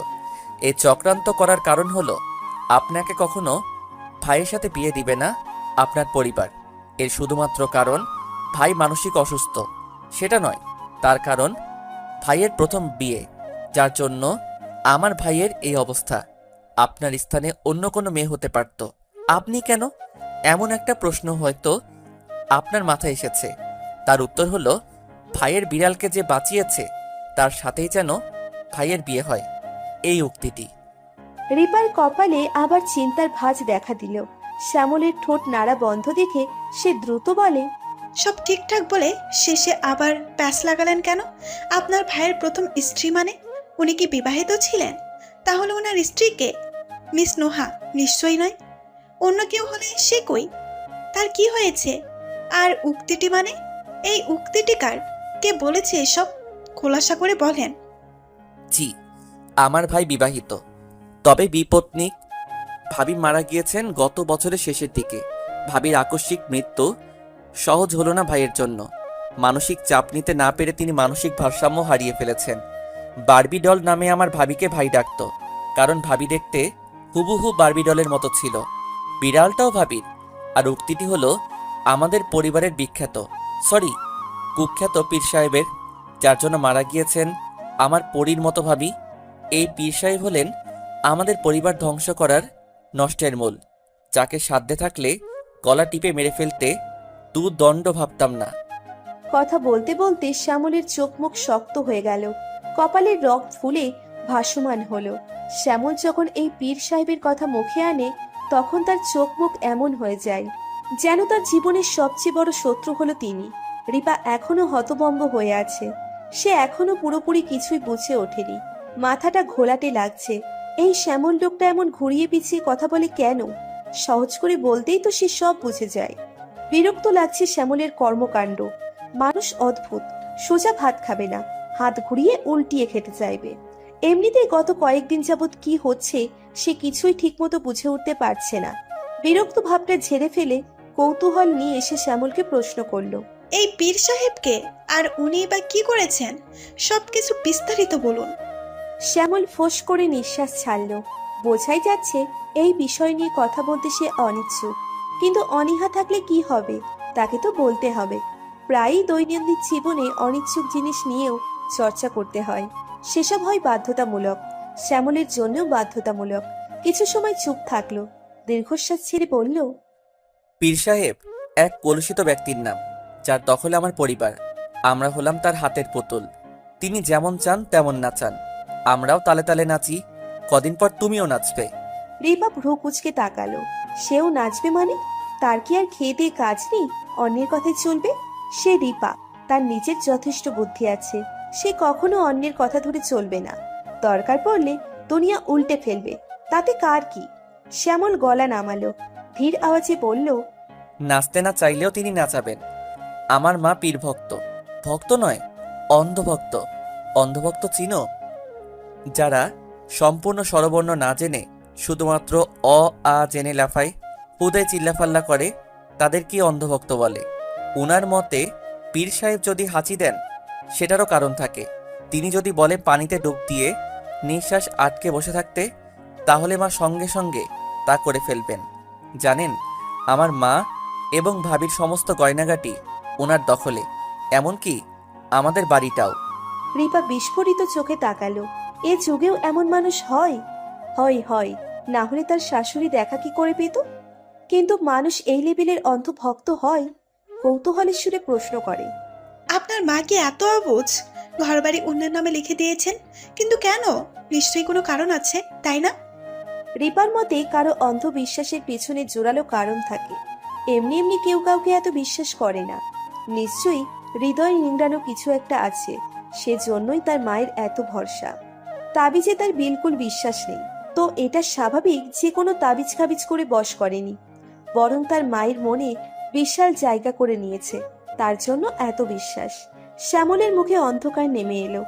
এই চক্রান্ত করার কারণ হলো আপনাকে কখনো ভাইয়ের সাথে বিয়ে দিবে না আপনার পরিবার। এর শুধুমাত্র কারণ ভাই মানসিক অসুস্থ, সেটা নয়। তার কারণ ভাইয়ের প্রথম বিয়ে, যার জন্য আমার ভাইয়ের এই অবস্থা। আপনার স্থানে অন্য কোনো মেয়ে হতে পারত। আপনি কেন? এমন একটা প্রশ্ন হয়তো আপনার মাথায় এসেছে। তার উত্তর হলো ভাইয়ের বিড়ালকে যে বাঁচিয়েছে তার সাথেই যেন ভাইয়ের বিয়ে হয়, এই উক্তিটি। রিপার কপালে আবার চিন্তার ভাঁজ দেখা দিল। শ্যামলের ঠোঁট নাড়া বন্ধ দেখে সে দ্রুত বলে, সব ঠিকঠাক বলে শেষে আবার প্যাচ লাগালেন কেন? আপনার ভাইয়ের প্রথম স্ত্রী মানে উনি কি বিবাহিত ছিলেন? তাহলে ওনার স্ত্রীকে মিস নোহা নিশ্চয়ই নয়। অন্য কেউ হলে সে কই? তার কি হয়েছে? আর উক্তিটি মানে এই উক্তিটি কার? কে বলেছে এসব? খোলাসা করে বলেন। জি, আমার ভাই বিবাহিত, তবে বিপত্নিক। ভাবি মারা গিয়েছেন গত বছরের শেষের দিকে। ভাবির আকস্মিক মৃত্যু সহজ হলো না ভাইয়ের জন্য। মানসিক চাপ নিতে না পেরে তিনি মানসিক ভারসাম্য হারিয়ে ফেলেছেন। বারবি ডল নামে আমার ভাবিকে ভাই ডাকত, কারণ ভাবি দেখতে হুবহু বারবি ডলের মতো ছিল। বিড়ালটাও ভাবির। আর উক্তিটি হলো আমাদের পরিবারের বিখ্যাত, সরি কুখ্যাত পীর সাহেবের, যার জন্য মারা গিয়েছেন আমার পরীর মতো ভাবি। এই পীর সাহেব হলেন আমাদের পরিবার ধ্বংস করার নষ্টের মূল, যাকে সাধ্যে থাকলে গলা টিপে মেরে ফেলতে দণ্ড ভাবতাম না। কথা বলতে বলতে শ্যামলের চোখ মুখ শক্ত হয়ে গেল, কপালের রক্ত ফুলে ভাসমান হলো। শ্যামল যখন এই পীর সাহেবের কথা মুখে আনে তখন তার চোখ মুখ এমন হয়ে যায় যেন তার জীবনের সবচেয়ে বড় শত্রু হলো তিনি। রিপা এখনো হতভম্ব হয়ে আছে, সে এখনো পুরোপুরি কিছুই বুঝে ওঠেনি। মাথাটা ঘোলাটে লাগছে, এই শ্যামল লোকটা এমন ঘুরিয়ে পিছিয়ে কথা বলে কেন? সহজ করে বলতেই তো সে সব বুঝে যায়। বিরক্ত লাগছে শ্যামলের কর্মকাণ্ড। মানুষ অদ্ভুত, সোজা ভাত খাবে না, হাত ঘুরিয়ে উল্টিয়ে খেতে চাইবে। এমনিতেই গত কয়েকদিন যাবৎ কি হচ্ছে সে কিছুই ঠিকমতো বুঝে উঠতে পারছে না। বিরক্ত ভাবটা ঝেড়ে ফেলে কৌতূহল নিয়ে এসে শ্যামলকে প্রশ্ন করলো, এই পীর সাহেবকে আর উনি বা কি করেছেন, সবকিছু বিস্তারিত বলুন। শ্যামল ফোঁস করে নিঃশ্বাস ছাড়ল। বোঝাই যাচ্ছে এই বিষয় নিয়ে কথা বলতে সে অনিচ্ছুক, কিন্তু অনীহা থাকলে কি হবে, তাকে তো বলতে হবে। প্রায়ই দৈনন্দিন জীবনে অনিচ্ছুক জিনিস নিয়েও চর্চা করতে হয়, সেসব হয় বাধ্যতামূলক। শ্যামলের জন্যও বাধ্যতামূলক। কিছু সময় চুপ থাকলো, দীর্ঘশ্বাস ছেড়ে বলল, পীর সাহেব এক কলুষিত ব্যক্তির নাম, যার দখলে আমার পরিবার। আমরা হলাম তার হাতের পুতুল। তিনি যেমন চান তেমন নাচান, আমরাও তালে তালে নাচি। কদিন পর তুমিও নাচবে। রিপা ভ্রু কুচকে তাকালো। সেও নাচবে মানে? তার কি আর খেয়ে দিয়ে কাজ নেই, অন্যের কথায় চলবে? সে রিপা, তার নিজের যথেষ্ট বুদ্ধি আছে, সে কখনো অন্যের কথা ধরে চলবে না। দরকার পড়লে দুনিয়া উল্টে ফেলবে, তাতে কার কি? শ্যামল গলা নামালো, ধীর আওয়াজে বলল, নাচতে না চাইলেও তিনি নাচাবেন। আমার মা পীর ভক্ত, ভক্ত নয় অন্ধভক্ত। অন্ধভক্ত চিনো? যারা সম্পূর্ণ স্বরবর্ণ না জেনে শুধুমাত্র অ আ জেনে লাফায়, হুদায় চিল্লাফাল্লা করে, তাদের কি অন্ধভক্ত বলে। উনার মতে পীর সাহেব যদি হাঁচি দেন সেটারও কারণ থাকে। তিনি যদি বলে পানিতে ডুব দিয়ে নিঃশ্বাস আটকে বসে থাকতে, তাহলে মা সঙ্গে সঙ্গে তা করে ফেলবেন। জানেন, আমার মা এবং ভাবির সমস্ত গয়নাগাটি ওনার দখলে, এমনকি আমাদের বাড়িটাও। রিপা বিস্ফোরিত চোখে তাকালো। এ যুগেও এমন মানুষ হয়? হয় হয়, না হলে তার শাশুড়ি দেখা কি করে পেত? কিন্তু মানুষ এই লেভেলের অন্ধভক্ত হয়? কৌতূহলের সুরে প্রশ্ন করে, আপনার মা কি এত অবুঝ? ঘরবাড়ি অন্যের নামে লিখে দিয়েছেন, কিন্তু কেন? নিশ্চয়ই কোনো কারণ আছে, তাই না? রিপার মতে কারো অন্ধবিশ্বাসের পেছনে জোরালো কারণ থাকে। এমনি এমনি কেউ কাউকে এত বিশ্বাস করে না। নিশ্চয়ই হৃদয় নিংড়ানো কিছু একটা আছে, সেজন্যই তার মায়ের এত ভরসা। তাবিজে তার বিলকুল বিশ্বাস নেই, তো এটা স্বাভাবিক যে কোনো তাবিজ খাবিজ করে বশ করেনি, বরং তার মায়ের মনে বিশাল জায়গা করে নিয়েছে, তার জন্য এত বিশ্বাস। শ্যামলের মুখে অন্ধকার নেমে এলো।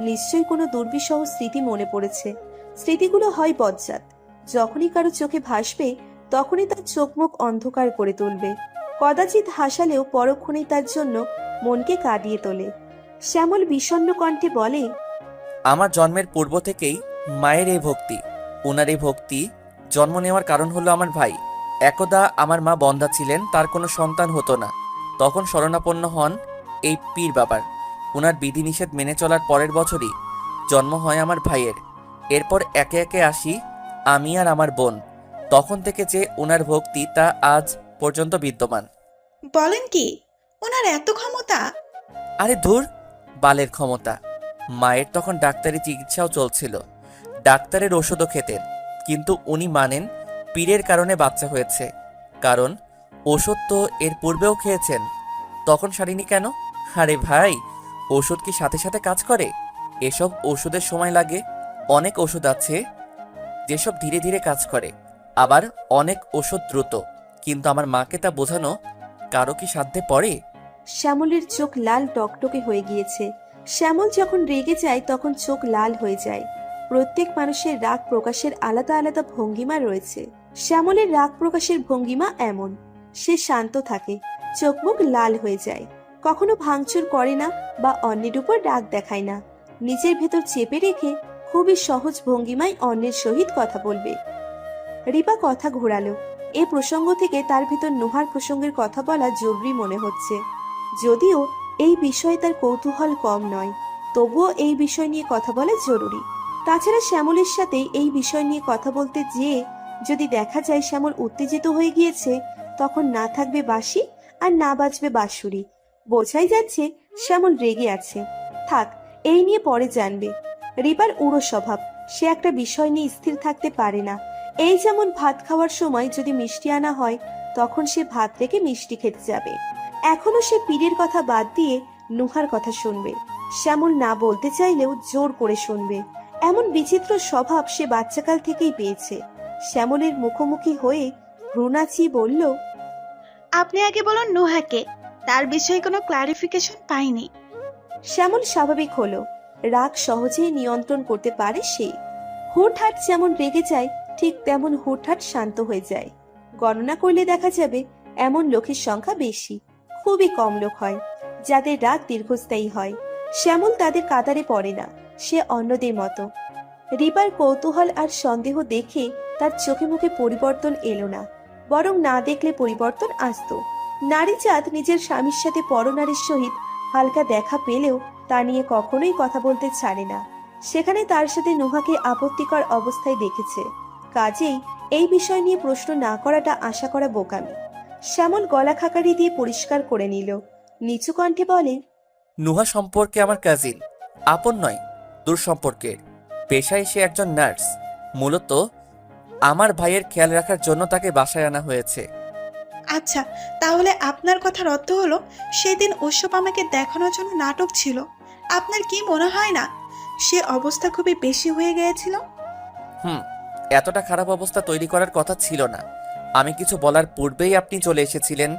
নিশ্চয়ই কোনো দুর্বিষহ স্মৃতি মনে পড়েছে। স্মৃতিগুলো হয় বজ্জাত, যখনই কারো চোখে ভাসবে তখনই তার চোখ মুখ অন্ধকার করে তুলবে। কদাচিৎ হাসালেও পরক্ষণেই তার জন্য মনকে কাঁদিয়ে তোলে। শ্যামল বিষণ্ণ কণ্ঠে বলে, আমার জন্মের পূর্ব থেকেই মায়ের এই ভক্তি। ওনার এই ভক্তি জন্ম নেওয়ার কারণ হলো আমার ভাই। একদা আমার মা বন্ধা ছিলেন, তার কোনো সন্তান হতো না। তখন শরণাপন্ন হন এই পীর বাবার। ওনার বিধিনিষেধ মেনে চলার পরের বছরই জন্ম হয় আমার ভাইয়ের। এরপর একে একে আসি আমি আর আমার বোন। তখন থেকে যে ওনার ভক্তি তা আজ পর্যন্ত বিদ্যমান। বলেন কি, ওনার এত ক্ষমতা? আরে ধুর, বালের ক্ষমতা। মায়ের তখন ডাক্তারি চিকিৎসাও চলছিল, ডাক্তারের ওষুধও খেতেন, কিন্তু উনি মানেন পীরের কারণে বাচ্চা হয়েছে। কারণ ওষুধ তো এর পূর্বেও খেয়েছেন, তখন সারিনি কেন? আরে ভাই, ওষুধ কি সাথে সাথে কাজ করে? এসব ওষুধের সময় লাগে। অনেক ওষুধ আছে যেসব ধীরে ধীরে কাজ করে, আবার অনেক ওষুধ দ্রুত। কিন্তু আমার মাকে তা বোঝানো কারো কি সাধ্যে পড়ে? শ্যামলের চোখ লাল টকটকে হয়ে গিয়েছে। শ্যামল যখন রেগে যায় তখন চোখ লাল হয়ে যায়। প্রত্যেক মানুষের রাগ প্রকাশের আলাদা আলাদা ভঙ্গিমা রয়েছে। শ্যামলের রাগ প্রকাশের ভঙ্গিমা এমন, সে শান্ত থাকে, চোখ মুখ লাল হয়ে যায়, কখনো ভাঙচুর করে না বা অন্যের উপর রাগ দেখায় না। নিজের ভেতর চেপে রেখে খুবই সহজ ভঙ্গিমায় অন্যের সহিত কথা বলবে। রিপা কথা ঘোরালো। এ প্রসঙ্গ থেকে তার ভিতর নোহার প্রসঙ্গের কথা বলা জরুরি মনে হচ্ছে। যদিও এই বিষয়ে তার কৌতূহল কম নয়, তবুও এই বিষয় নিয়ে কথা বলা জরুরি। তাছাড়া শ্যামলের সাথে এই বিষয় নিয়ে কথা বলতে যেয়ে যদি দেখা যায় শ্যামল উত্তেজিত হয়ে গিয়েছে, তখন না থাকবে বাঁশি আর না বাজবে বাঁশুরি, বোঝাই যাচ্ছে শ্যামল রেগে আছে। থাক, এই নিয়ে পরে জানবে। রিপার উড়ো স্বভাব, সে একটা বিষয় নিয়ে স্থির থাকতে পারে না। এই যেমন ভাত খাওয়ার সময় যদি মিষ্টি আনা হয়, তখন সে ভাত রেখে মিষ্টি খেতে যাবে। এখনো সে পীরের কথা বাদ দিয়ে নুহার কথা শুনবে। শ্যামল না বলতে চাইলেও জোর করে শুনবে। এমন বিচিত্র স্বভাব সে বাচ্চাকাল থেকেই পেয়েছে। শ্যামলের মুখোমুখি হয়ে ভ্রু নাচিয়ে বলল, আপনি আগে বলুন নুহাকে, তার বিষয়ে কোনো ক্লারিফিকেশন পাইনি। শ্যামল স্বাভাবিক হলো। রাগ সহজেই নিয়ন্ত্রণ করতে পারে সে। হুটহাট যেমন রেগে যায়, ঠিক তেমন হুটহাট শান্ত হয়ে যায়। গণনা করলে দেখা যাবে এমন লোকের সংখ্যা বেশি। খুবই কম লোক হয় যাদের রাগ দীর্ঘস্থায়ী হয়। শ্যামল তাদের কাতারে পড়ে না, সে অন্যদের মতো। রিপার কৌতূহল আর সন্দেহ দেখে তার চোখে মুখে পরিবর্তন এলো না, বরং না দেখলে পরিবর্তন আসতো। নারী জাত নিজের স্বামীর সাথে পরনারীর সহিত হালকা দেখা পেলেও তা নিয়ে কখনোই কথা বলতে ছাড়ে না। সেখানে তার সাথে নুহাকে আপত্তিকর অবস্থায় দেখেছে, কাজেই এই বিষয় নিয়ে প্রশ্ন না করাটা আশা করা বোকামি। শ্যামল গলা খাকারি দিয়ে পরিষ্কার করে নিল, নিচু কণ্ঠে বলে, নুহা সম্পর্কে আমার কাজিন, আপন নয়, দূর সম্পর্কের। পেশায় সে একজন নার্স। মূলত আমার ভাইয়ের খেয়াল রাখার জন্য তাকে বাসায় আনা হয়েছে। আচ্ছা, তাহলে আপনার কথার অর্থ হলো সেদিন ওসব আমাকে দেখানোর জন্য নাটক ছিল। আপনার কি মনে হয় না সে অবস্থা খুবই বেশি হয়ে গিয়েছিল? এতটা খারাপ অবস্থা তৈরি করার কথা ছিল না। আমি কিছু বলার পূর্বেই আপনি চলে এসেছিলেন,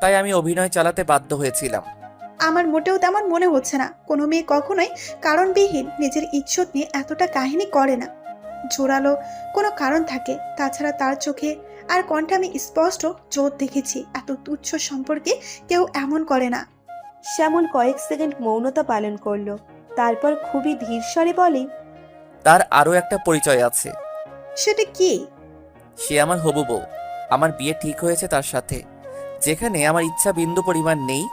তাই আমি অভিনয় চালাতে বাধ্য হয়েছিলাম। আমার মোটেও তেমন মনে হচ্ছে না। কোনো মেয়ে কখনোই কারণবিহীন নিজের ইজ্জত নিয়ে এতটা কাহিনী করে না। জোরালো কোনো কারণ থাকে। তাছাড়া তার চোখে আর কণ্ঠে আমি স্পষ্ট জোর দেখেছি, এত তুচ্ছ সম্পর্কে কেউ এমন করে না। শ্যামল কয়েক সেকেন্ড মৌনতা পালন করলো, তারপর খুবই ধীর স্বরে বলে, তার আরও একটা পরিচয় আছে। সেটা কি? সে আমার হবু বউ। আমার বিয়ে ঠিক হয়েছে তার সাথে। যেখানে আমার ইচ্ছা বিন্দু পরিমাণ নেই,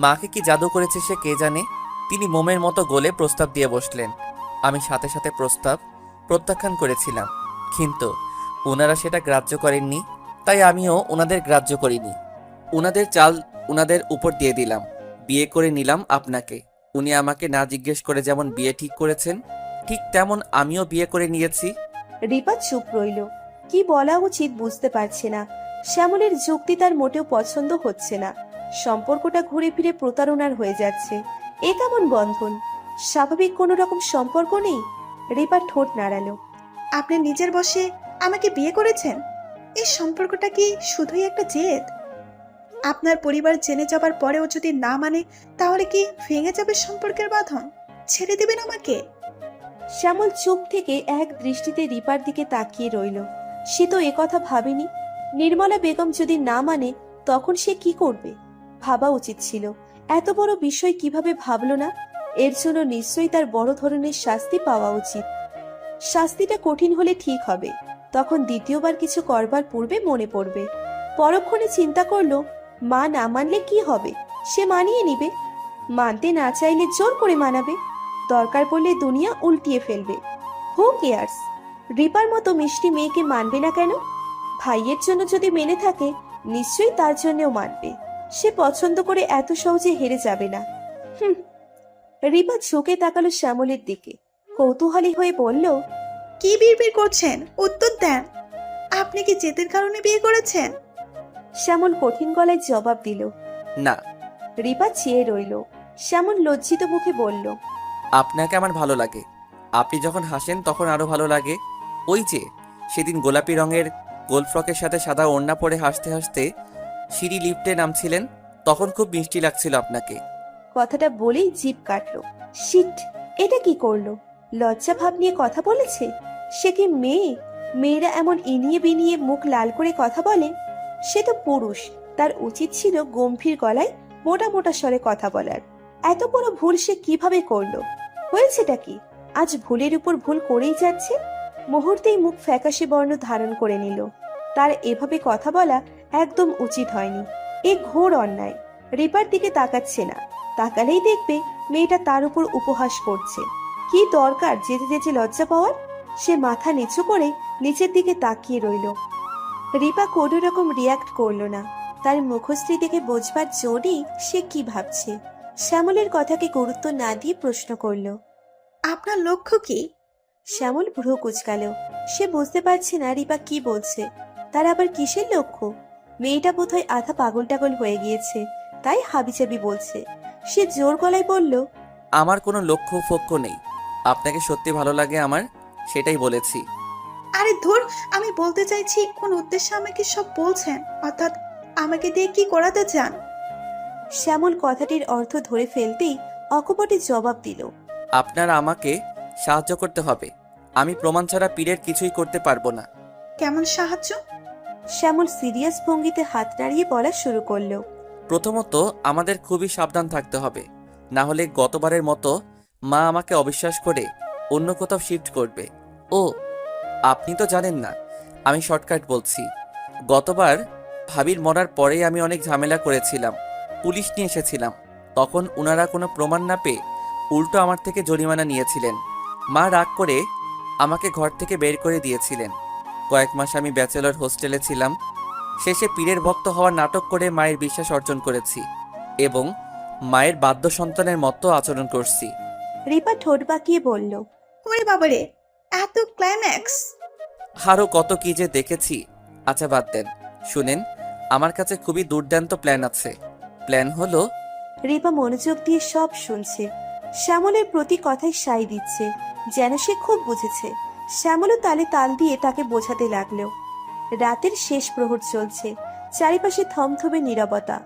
মাকে কি জাদু করেছে সে কে জানে। তিনি মোমের মতো গলে প্রস্তাব দিয়ে বসলেন। আমি সাথে সাথে প্রস্তাব প্রত্যাখ্যান করেছিলাম, কিন্তু ওনারা সেটা গ্রাহ্য করেননি, তাই আমিও ওনাদের গ্রাহ্য করিনি। ওনাদের চাল ওনাদের উপর দিয়ে দিলাম। বিয়ে করে নিলাম আপনাকে। উনি আমাকে না জিজ্ঞেস করে যেমন বিয়ে ঠিক করেছেন, ঠিক তেমন আমিও বিয়ে করে নিয়েছি। রিপা চুপ রইল। কি বলা উচিত বুঝতে পারছে না। শ্যামলের যুক্তি তার মোটেও পছন্দ হচ্ছে না। সম্পর্কটা ঘুরে ফিরে প্রতারণার হয়ে যাচ্ছে। এ কেমন বন্ধন? স্বাভাবিক কোনো রকম সম্পর্ক নেই। রিপা ঠোঁট নাড়ালো। আপনি নিজের বশে আমাকে বিয়ে করেছেন? এই সম্পর্কটা কি শুধুই একটা জেদ? আপনার পরিবার জেনে যাবার পরেও যদি না মানে, তাহলে কি ভেঙে যাবে সম্পর্কের বাঁধন? ছেড়ে দিবেন আমাকে? শ্যামল চুপ থেকে এক দৃষ্টিতে রিপার দিকে তাকিয়ে রইল। সে তো একথা ভাবেনি। নির্মলা বেগম যদি না মানে, তখন সে কি করবে? ভাবা উচিত ছিল। এত বড় বিষয় কিভাবে ভাবলো না? এর জন্য নিশ্চয়ই তার বড় ধরনের শাস্তি পাওয়া উচিত। শাস্তিটা কঠিন হলে ঠিক হবে, তখন দ্বিতীয়বার কিছু করবার পূর্বে মনে পড়বে। পরক্ষণে চিন্তা করলো, মা না মানলে কি হবে? সে মানিয়ে নিবে। মানতে না চাইলে জোর করে মানাবে। দরকার পড়লে দুনিয়া উল্টিয়ে ফেলবে। Who cares? রিপার মতো মিষ্টি মেয়েকে মানবে না কেন? ভাইয়ের জন্য যদি মেনে থাকে, নিশ্চয়ই তার জন্যও মানবে। সে পছন্দ করে এত সহজে হেরে যাবে না। রিপা ঝুঁকে তাকালো শ্যামলের দিকে, কৌতূহলী হয়ে বলল, কি বিড়বিড় করছেন? উত্তর দেন। আপনি কি জেদের কারণে বিয়ে করেছেন? শ্যামল কঠিন গলায় জবাব দিল। না, রিপা চেয়ে রইল। শ্যামল লজ্জিত মুখে বলল, আপনাকে আমার ভালো লাগে। আপনি যখন হাসেন তখন আরো ভালো লাগে। ওই যে সেদিন গোলাপি রঙের গোল ফ্রকের সাথে সাদা ওড়না পরে হাসতে হাসতে সিঁড়ি লিফটে নামছিলেন, তখন খুব মিষ্টি লাগছিল আপনাকে। কথাটা বলেই জিভ কাটলো। শিট, এটা কি করলো? লজ্জা ভাব নিয়ে কথা বলেছে? সে কি মেয়ে? মেয়েরা এমন ইনিয়ে বিনিয়ে মুখ লাল করে কথা বলে? সে তো পুরুষ, তার উচিত ছিল গম্ভীর গলায় মোটা মোটা স্বরে কথা বলার। এত বড় ভুল সে কিভাবে করলো? হয়েছেটা কি? আজ ভুলের উপর ভুল করেই যাচ্ছে। মুহূর্তেই মুখ ফ্যাকাশে বর্ণ ধারণ করে নিল। তার এভাবে কথা বলা একদম উচিত হয়নি। এ ঘোর অন্যায়। রিপার দিকে তাকাচ্ছে না। তাকালেই দেখবে মেয়েটা তার উপর উপহাস করছে। কি দরকার যেতে যেতে লজ্জা পাওয়ার? সে মাথা নিচু করে নিচের দিকে তাকিয়ে রইল। রিপা কোনো রকম রিয়াক্ট করলো না। তার মুখশ্রী দেখে বোঝবার জোরই সে কি ভাবছে। শ্যামলের কথাকে গুরুত্ব না দিয়ে প্রশ্ন করল। আপনার লক্ষ্য কি? শ্যামল ভ্রু কুঁচকাল। সে বুঝতে পারছে না রিপা কি বলছে। তার আবার কিসের লক্ষ্য? মেয়েটা বোধহয় আধা পাগল টাগল হয়ে গিয়েছে, তাই হাবিজাবি বলছে। সে জোর গলায় বলল, আমার কোনো লক্ষ্য ফক্ষ নেই। আপনাকে সত্যি ভালো লাগে আমার, সেটাই বলেছি। আরে ধুর, আমি বলতে চাইছি কোন উদ্দেশ্যে আমাকে সব বলছেন, অর্থাৎ আমাকে দিয়ে কি করাতে চান? শ্যামল কথাটির অর্থ ধরে ফেলতেই অকপটে জবাব দিল। আপনার আমাকে সাহায্য করতে হবে। আমি প্রমাণ ছাড়া পীরের কিছুই করতে পারবো না। কেমন সাহায্য? শ্যামল সিরিয়াস ভঙ্গিতে হাত নাড়িয়ে বলা শুরু করলো। প্রথমত আমাদের খুবই সাবধান থাকতে হবে, না হলে গতবারের মতো মা আমাকে অবিশ্বাস করে অন্য কোথাও শিফট করবে। ও আপনি তো জানেন না, আমি শর্টকাট বলছি। গতবার ভাবির মরার পরেই আমি অনেক ঝামেলা করেছিলাম, পুলিশ নিয়ে এসেছিলাম। তখন ওনারা কোনো প্রমাণ না পেয়ে উল্টো আমার থেকে জরিমানা নিয়েছিলেন। মা রাগ করে আমাকে ঘর থেকে বের করে দিয়েছিলেন। কয়েক মাস আমি ব্যাচেলর হোস্টেলে ছিলাম। শেষে পীরের ভক্ত হওয়ার নাটক করে মায়ের বিশ্বাস অর্জন করেছি এবং মায়ের বাধ্য সন্তানের মতো আচরণ করছি। রিপা ঠোঁট বাঁকিয়ে বলল, ওরে বাবারে, এত ক্লাইম্যাক্স! আরও কত কি যে দেখেছি। আচ্ছা বাদ দেন, শুনেন, আমার কাছে খুবই দুর্দান্ত প্ল্যান আছে। প্ল্যান হলো, রিপা মনোযোগ দিয়ে সব শুনছে। শ্যামলের প্রতি কথায় সাই দিচ্ছে, যেন সে খুব বুঝেছে। শ্যামলও তালে তাল দিয়ে তাকে বোঝাতে লাগলো। রাতের শেষ প্রহর চলছে। চারিপাশে থমথমে নীরবতা,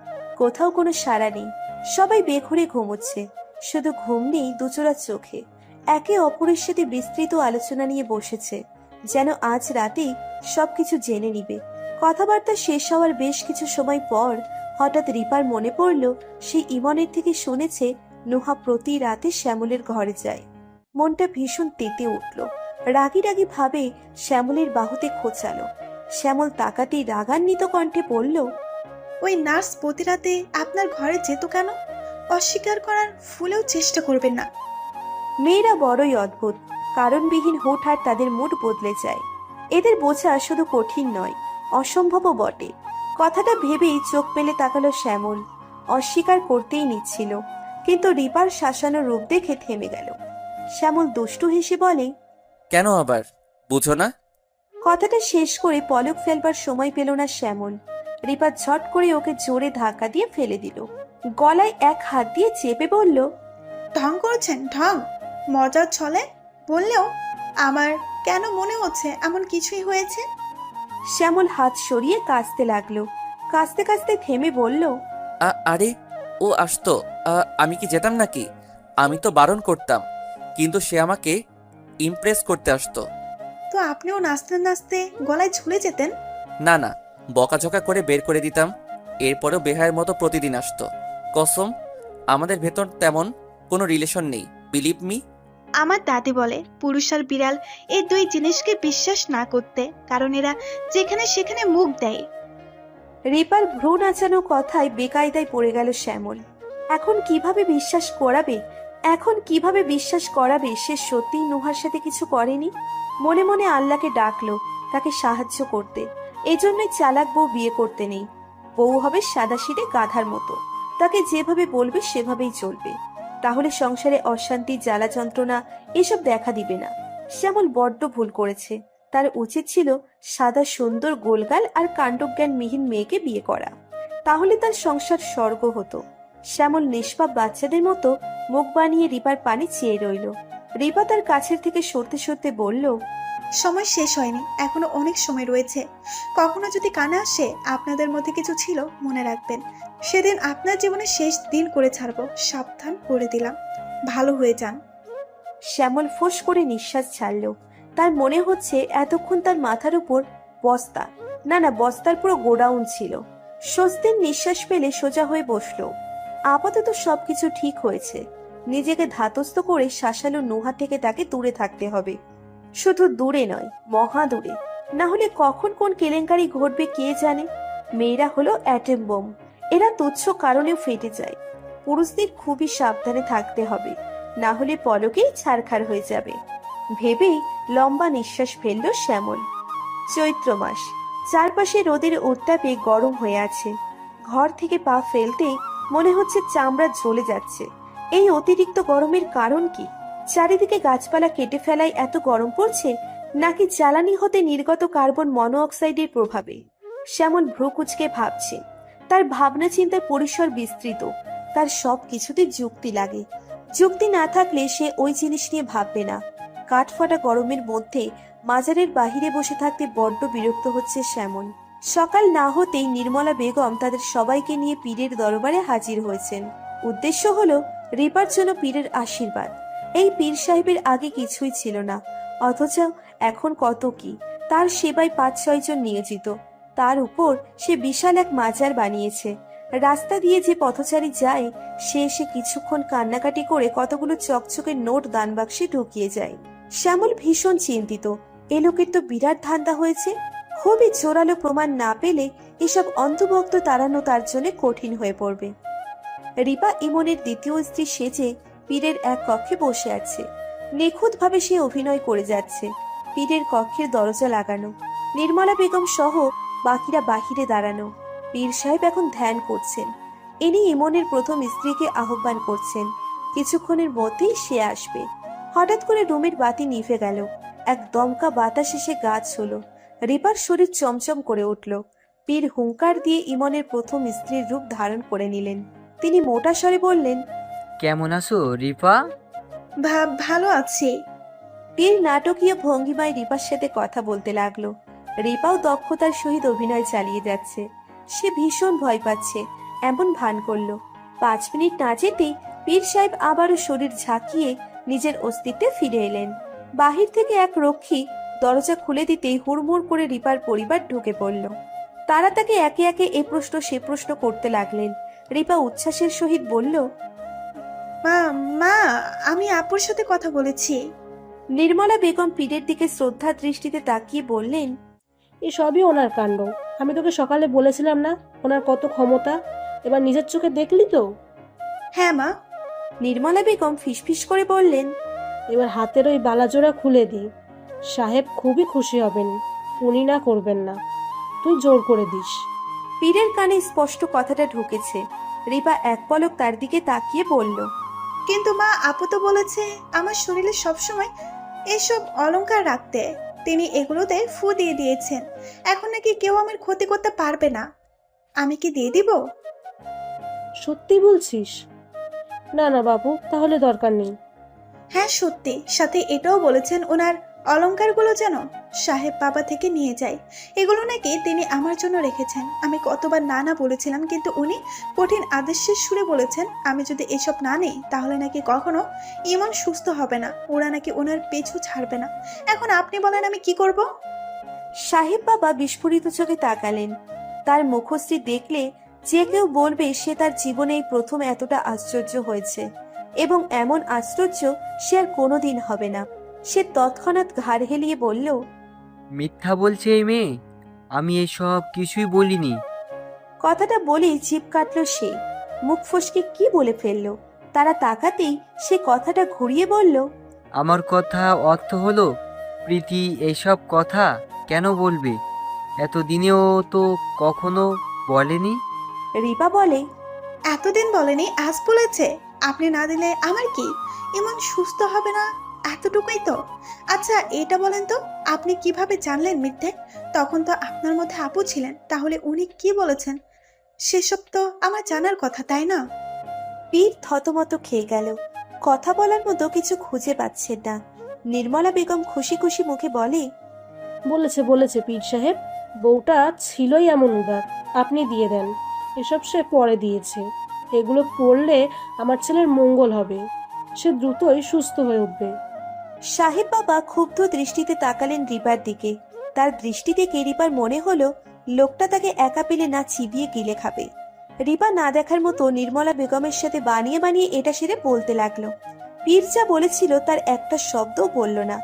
কোথাও কোনো সাড়া নেই। সবাই বেঘরে ঘুমোচ্ছে, শুধু ঘুম নেই দুচোরা চোখে। একে অপরের সাথে বিস্তৃত আলোচনা নিয়ে বসেছে, যেন আজ রাতেই সবকিছু জেনে নিবে। কথাবার্তা শেষ হওয়ার বেশ কিছু সময় পর হঠাৎ রিপার মনে পড়ল সে ইমনের থেকে শুনেছে নুহা প্রতি রাতে শ্যামলের ঘরে যায়। মনটা ভীষণ তেতে উঠল। রাগি রাগি ভাবে শ্যামলের বাহুতে খোঁচালো। শ্যামল তাকাতেই রাগান্বিত কণ্ঠে বলল, ওই নার্স প্রতি রাতে আপনার ঘরে যেত কেন? অস্বীকার করার ফুলেও চেষ্টা করবেন না। মেয়েরা বড়ই অদ্ভুত, কারণবিহীন হুটহাট তাদের মুড বদলে যায়। এদের বোঝা শুধু কঠিন নয়, অসম্ভবও বটে। কথাটা ভেবেই চোখ পেলে তাকালো শ্যামল। অস্বীকার করতেই নিচ্ছিল, কিন্তু রিপার শাসানো রূপ দেখে থেমে গেল। শ্যামল দুষ্টু হেসে বলে, কেন আবার বুঝো না? কথাটা শেষ করে পলক ফেলবার সময় পেল না শ্যামল। রিপা ঝট করে ওকে জোরে ধাক্কা দিয়ে ফেলে দিল। গলায় এক হাত দিয়ে চেপে বলল, ঢং করেছেন, ঢং! মজার ছলে বললেও আমার কেন মনে হচ্ছে এমন কিছুই হয়েছে। শ্যামল হাত সরিয়ে কাঁচতে লাগলো। কাঁচতে কাঁচতে থেমে বলল, আরে ও আসতো, আমি কি যেতাম নাকি? আমি তো বারণ করতাম, কিন্তু সে আমাকে ইমপ্রেস করতে আসতো। তো আপনিও নাচতে নাচতে গলায় ঝুলে যেতেন? না না, বকাঝকা করে বের করে দিতাম। এরপরেও বেহায়ের মতো প্রতিদিন আসতো। কসম, আমাদের ভেতর তেমন কোনো রিলেশন নেই, বিলিভ মি। আমার দাদি বলে পুরুষ আর বিড়াল এই দুই জিনিসকে বিশ্বাস না করতে, কারণ এরা যেখানে সেখানে মুখ দেয়। রিপার ভ্রু নাচানো কথায় বেকায়দায় পড়ে গেল শ্যামল। এখন কিভাবে বিশ্বাস করাবে? সে সত্যিই নুহার সাথে কিছু করেনি? মনে মনে আল্লাহকে ডাকলো তাকে সাহায্য করতে। এজন্যই চালাক বউ বিয়ে করতে নেই। বউ হবে সাদাসিধে গাধার মতো, তাকে যেভাবে বলবে সেভাবেই চলবে। তাহলে সংসারে অশান্তি, জ্বালা যন্ত্রণা এসব দেখা দিবে না। শ্যামল বড্ড ভুল করেছে। তার উচিত ছিল সাদা সুন্দর গোলগাল আর কাণ্ডজ্ঞানবিহীন মেয়েকে বিয়ে করা, তাহলে তার সংসার স্বর্গ হতো। শ্যামল নিষ্পাপ বাচ্চাদের মতো মুখ বানিয়ে রিপার পানি চেয়ে রইল। রিপা তার কাছের থেকে সরতে সরতে বলল, সময় শেষ হয়নি, এখনো অনেক সময় রয়েছে। কখনো যদি কানে আসে আপনাদের মধ্যে কিছু ছিল, মনে রাখবেন সেদিন আপনার জীবনের শেষ দিন করে ছাড়বো। সাবধান করে দিলাম, ভালো হয়ে যান। শ্যামল ফোঁস করে নিঃশ্বাস ছাড়ল। তার মনে হচ্ছে এতক্ষণ তার মাথার উপর বস্তা, না বস্তার পুরো গোডাউন ছিল। স্বস্তির নিঃশ্বাস পেলে সোজা হয়ে বসল। আপাতত সবকিছু ঠিক হয়েছে। নিজেকে ধাতস্থ করে শাসালো নুহা থেকে তাকে দূরে থাকতে হবে। শুধু দূরে নয়, মহা দূরে। না হলে কখন কোন কেলেঙ্কারি ঘটবে কে জানে। মেয়েরা হলো অ্যাটম বোম, এরা তুচ্ছ কারণেও ফেটে যায়। পুরুষদের খুবই সাবধানে থাকতে হবে, না হলে পলকেই ছারখার হয়ে যাবে। ভেবেই লম্বা নিঃশ্বাস ফেলল শ্যামল। চৈত্র মাস, চারপাশে রোদের উত্তাপে গরম হয়ে আছে। ঘর থেকে পা ফেলতেই মনে হচ্ছে চামড়া জ্বলে যাচ্ছে। এই অতিরিক্ত গরমের কারণ কি? চারিদিকে গাছপালা কেটে ফেলায় এত গরম পড়ছে, নাকি জ্বালানি হতে নির্গত কার্বন মনোঅক্সাইডের প্রভাবে? শ্যামল ভ্রু কুঁচকে ভাবছে। তার ভাবনা চিন্তার পরিসর বিস্তৃত, তার সব কিছুতে যুক্তি লাগে। যুক্তি না থাকলে সে ওই জিনিস নিয়ে ভাববে না। কাঠফাটা গরমের মধ্যে মাজারের বাহিরে বসে থাকতে বড্ড বিরক্ত হচ্ছে শ্যামল। সকাল না হতেই নির্মলা বেগম তাদের সবাইকে নিয়ে পীরের দরবারে হাজির হয়েছেন। উদ্দেশ্য হলো রিপার জন্য পীরের আশীর্বাদ। এই পীর সাহেবের আগে কিছুই ছিল না, অথচ এখন কত কি! তার সেবায় 5-6 জন নিয়োজিত। তার উপর সে বিশাল এক মাজার বানিয়েছে। রাস্তা দিয়ে যে পথচারী যায়, সে এসে কিছুক্ষণ কান্নাকাটি করে কতগুলো চকচকে নোট দান বাক্সে ঢুকিয়ে যায়। শ্যামল ভীষণ চিন্তিত। এ লোকের তো বিরাট ধান্দা হয়েছে। খুবই জোরালো প্রমাণ না পেলে এসব অন্ধভক্ত তাড়ানো তার জন্য কঠিন হয়ে পড়বে। রিপা ইমনের দ্বিতীয় স্ত্রী সেজে পীরের এক কক্ষে বসে আছে। নিখুঁতভাবে সে অভিনয় করে যাচ্ছে। পীরের কক্ষের দরজা লাগানো, নির্মলা বেগম সহ বাকিরা বাহিরে দাঁড়ানো। পীর সাহেব এখন ধ্যান করছেন। ইনি ইমনের প্রথম স্ত্রীকে আহ্বান করছেন। কিছুক্ষণের মধ্যেই সে আসবে। হঠাৎ করে রুমের বাতি নিভে গেল। এক দমকা বাতাস এসে গা ছুঁল। রিপার শরীর চমচম করে উঠল। পীর হুঙ্কার দিয়ে ইমনের প্রথম স্ত্রীর রূপ ধারণ করে নিলেন। তিনি মোটা স্বরে বললেন, কেমন আছো রিপা? ভালো আছি। পীর নাটকীয় ভঙ্গিমায় রিপার সাথে কথা বলতে লাগলো। রিপাও দক্ষতার সহিত অভিনয় চালিয়ে যাচ্ছে। সে ভীষণ ভয় পাচ্ছে, এমন ভান করলো। 5 মিনিট না যেতেই পীর সাহেব আবারও শরীর ঝাঁকিয়ে নিজের অস্তিত্বে ফিরে এলেন। বাহির থেকে এক রক্ষী দরজা খুলে দিতেই হুড়মুড় করে রিপার পরিবার ঢুকে পড়ল। তারা তাকে একে একে এ প্রশ্ন সে প্রশ্ন করতে লাগলেন। রিপা উচ্ছ্বাসের সহিত বলল, মা মা আমি আপুর সাথে কথা বলেছি। নির্মলা বেগম পীরের দিকে শ্রদ্ধা দৃষ্টিতে তাকিয়ে বললেন, এসবই ওনার কাণ্ড। আমি তোকে সকালে বলেছিলাম না ওনার কত ক্ষমতা? এবার নিজের চোখে দেখলি তো। হ্যাঁ মা। নির্মলা বেগম ফিসফিস করে বললেন, এবার হাতের ওই বালাজোড়া খুলে দি। সাহেব খুবই খুশি হবেন, উনি না করবেন না। তুই জোর করে দিস। পীরের কানে স্পষ্ট কথাটা ঢুকেছে। রিপা এক পলক তার দিকে তাকিয়ে বলল, কিন্তু মা আপু তো বলেছে আমার শরীরে সবসময় এসব অলংকার রাখতে। তিনি এগুলোতে ফু দিয়ে দিয়েছেন। এখন নাকি কেউ আমার ক্ষতি করতে পারবে না। আমি কি দিয়ে দিব? সত্যি বলছিস? না না বাবু, তাহলে দরকার নেই। হ্যাঁ সত্যি। সাথে এটাও বলেছেন ওনার অলংকারগুলো যেন সাহেব বাবা থেকে নিয়ে যায়। এগুলো নাকি তিনি আমার জন্য রেখেছেন। আমি কতবার না না বলেছিলাম, কিন্তু উনি কঠিন আদেশের সুরে বলেছেন আমি যদি এসব না নিই তাহলে নাকি কখনো ইমন সুস্থ হবে না। ওরা নাকি ওনার পিছু ছাড়বে না। এখন আপনি বলেন আমি কি করব? সাহেব বাবা বিস্ফোরিত চোখে তাকালেন। তার মুখশ্রী দেখলে যে কেউ বলবে সে তার জীবনে এই প্রথম এতটা আশ্চর্য হয়েছে, এবং এমন আশ্চর্য সে আর কোনোদিন হবে না। সে তৎক্ষণাৎ ঘাড় হেলিয়ে বলল, মিথ্যা বলছে এই মেয়ে, আমি এসব কিছুই বলিনি। কথাটা বলেই জিভ কাটল সে। মুখ ফসকে কি বলে ফেললো। তারা তাকাতেই সে কথাটা ঘুরিয়ে বলল, আমার কথা অর্থ হলো প্রীতি এইসব কথা কেন বলবে? এতদিনেও তো কখনো বলেনি। রিপা বলে, এতদিন বলেনি, আজ বলেছে। আপনি না দিলে আমার কি? ইমন সুস্থ হবে না, এতটুকুই তো। আচ্ছা এটা বলেন তো, আপনি কিভাবে জানলেন মিথ্যে? তখন তো আপনার মধ্যে আপু ছিলেন, তাহলে উনি কি বলেছেন সেসব তো আমার জানার কথা, তাই না? পীর থতমত খেয়ে গেল। কথা বলার মতো কিছু খুঁজে পাচ্ছেন না। নির্মলা বেগম খুশি খুশি মুখে বলে, বলেছে বলেছে পীর সাহেব, বউটা ছিলই এমন উদার। আপনি দিয়ে দেন, এসব সে পরে দিয়েছে। এগুলো পড়লে আমার ছেলের মঙ্গল হবে, সে দ্রুতই সুস্থ হয়ে উঠবে। সাহেব বাবা ক্ষুব্ধ দৃষ্টিতে তাকালেন রিপার দিকে। তার দৃষ্টি থেকে রিপার মনে হলো লোকটা তাকে একা পেলে না চিবিয়ে গিলে খাবে। রিপা না দেখার মতো নির্মলা বেগমের সাথে বানিয়ে বানিয়ে এটা সেরে বলতে লাগলো। পীর যা বলেছিল তার একটা শব্দও বলল না।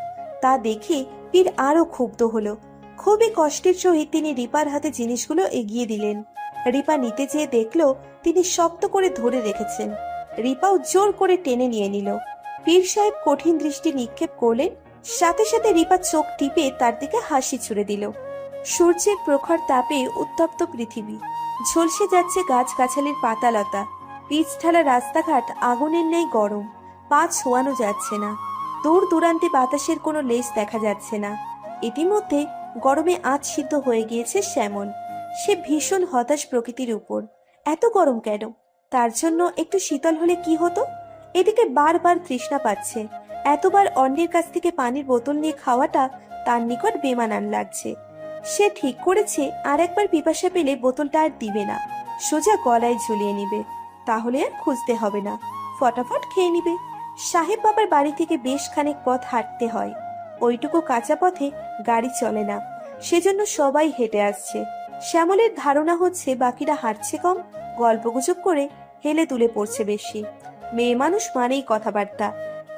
তা দেখে পীর আরো ক্ষুব্ধ হলো। খুবই কষ্টের সহিত তিনি রিপার হাতে জিনিসগুলো এগিয়ে দিলেন। রিপা নিতে চেয়ে দেখলো তিনি শক্ত করে ধরে রেখেছেন। রিপাও জোর করে টেনে নিয়ে নিল। পীর সাহেব কঠিন দৃষ্টি নিক্ষেপ করলেন। সাথে সাথে রিপা চোখ টিপে তার দিকে হাসি ছুড়ে দিল। সূর্যের প্রখর তাপে উত্তপ্ত পৃথিবী, ঝলসে যাচ্ছে গাছগাছালির পাতালতা, পিচ ঢালা রাস্তাঘাট আগুনের ন্যায় গরম, পা ছোঁয়ানো যাচ্ছে না। দূর দূরান্তে বাতাসের কোনো লেশ দেখা যাচ্ছে না। ইতিমধ্যে গরমে আঁচ সিদ্ধ হয়ে গিয়েছে শ্যামল। সে ভীষণ হতাশ প্রকৃতির উপর। এত গরম কেন? তার জন্য একটু শীতল হলে কি হতো? এদিকে বারবার তৃষ্ণা পাচ্ছে। এতবার অন্যের কাছ থেকে পানির বোতল নিয়ে খাওয়াটা তার নিকট বেমানান লাগছে। সে ঠিক করেছে আর একবার পিপাসা পেলে বোতলটা আর দিবে না, সোজা গলায় ঝুলিয়ে নিবে। তাহলে আর খুঁজতে হবে না, ফটাফট খেয়ে নিবে। সাহেব বাবার বাড়ি থেকে বেশ খানিক পথ হাঁটতে হয়। ওইটুকু কাঁচা পথে গাড়ি চলে না, সেজন্য সবাই হেঁটে আসছে। শ্যামলের ধারণা হচ্ছে বাকিরা হাঁটছে কম, গল্পগুজব করে হেলে তুলে পড়ছে বেশি। মেয়ে মানুষ মানেই কথাবার্তা।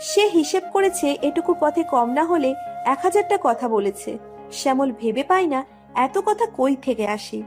সে হিসেব করেছে এটুকু পথে কম না হলে 1000টা কথা বলেছে। শ্যামল ভেবে পায় না এত কথা কই থেকে আসে।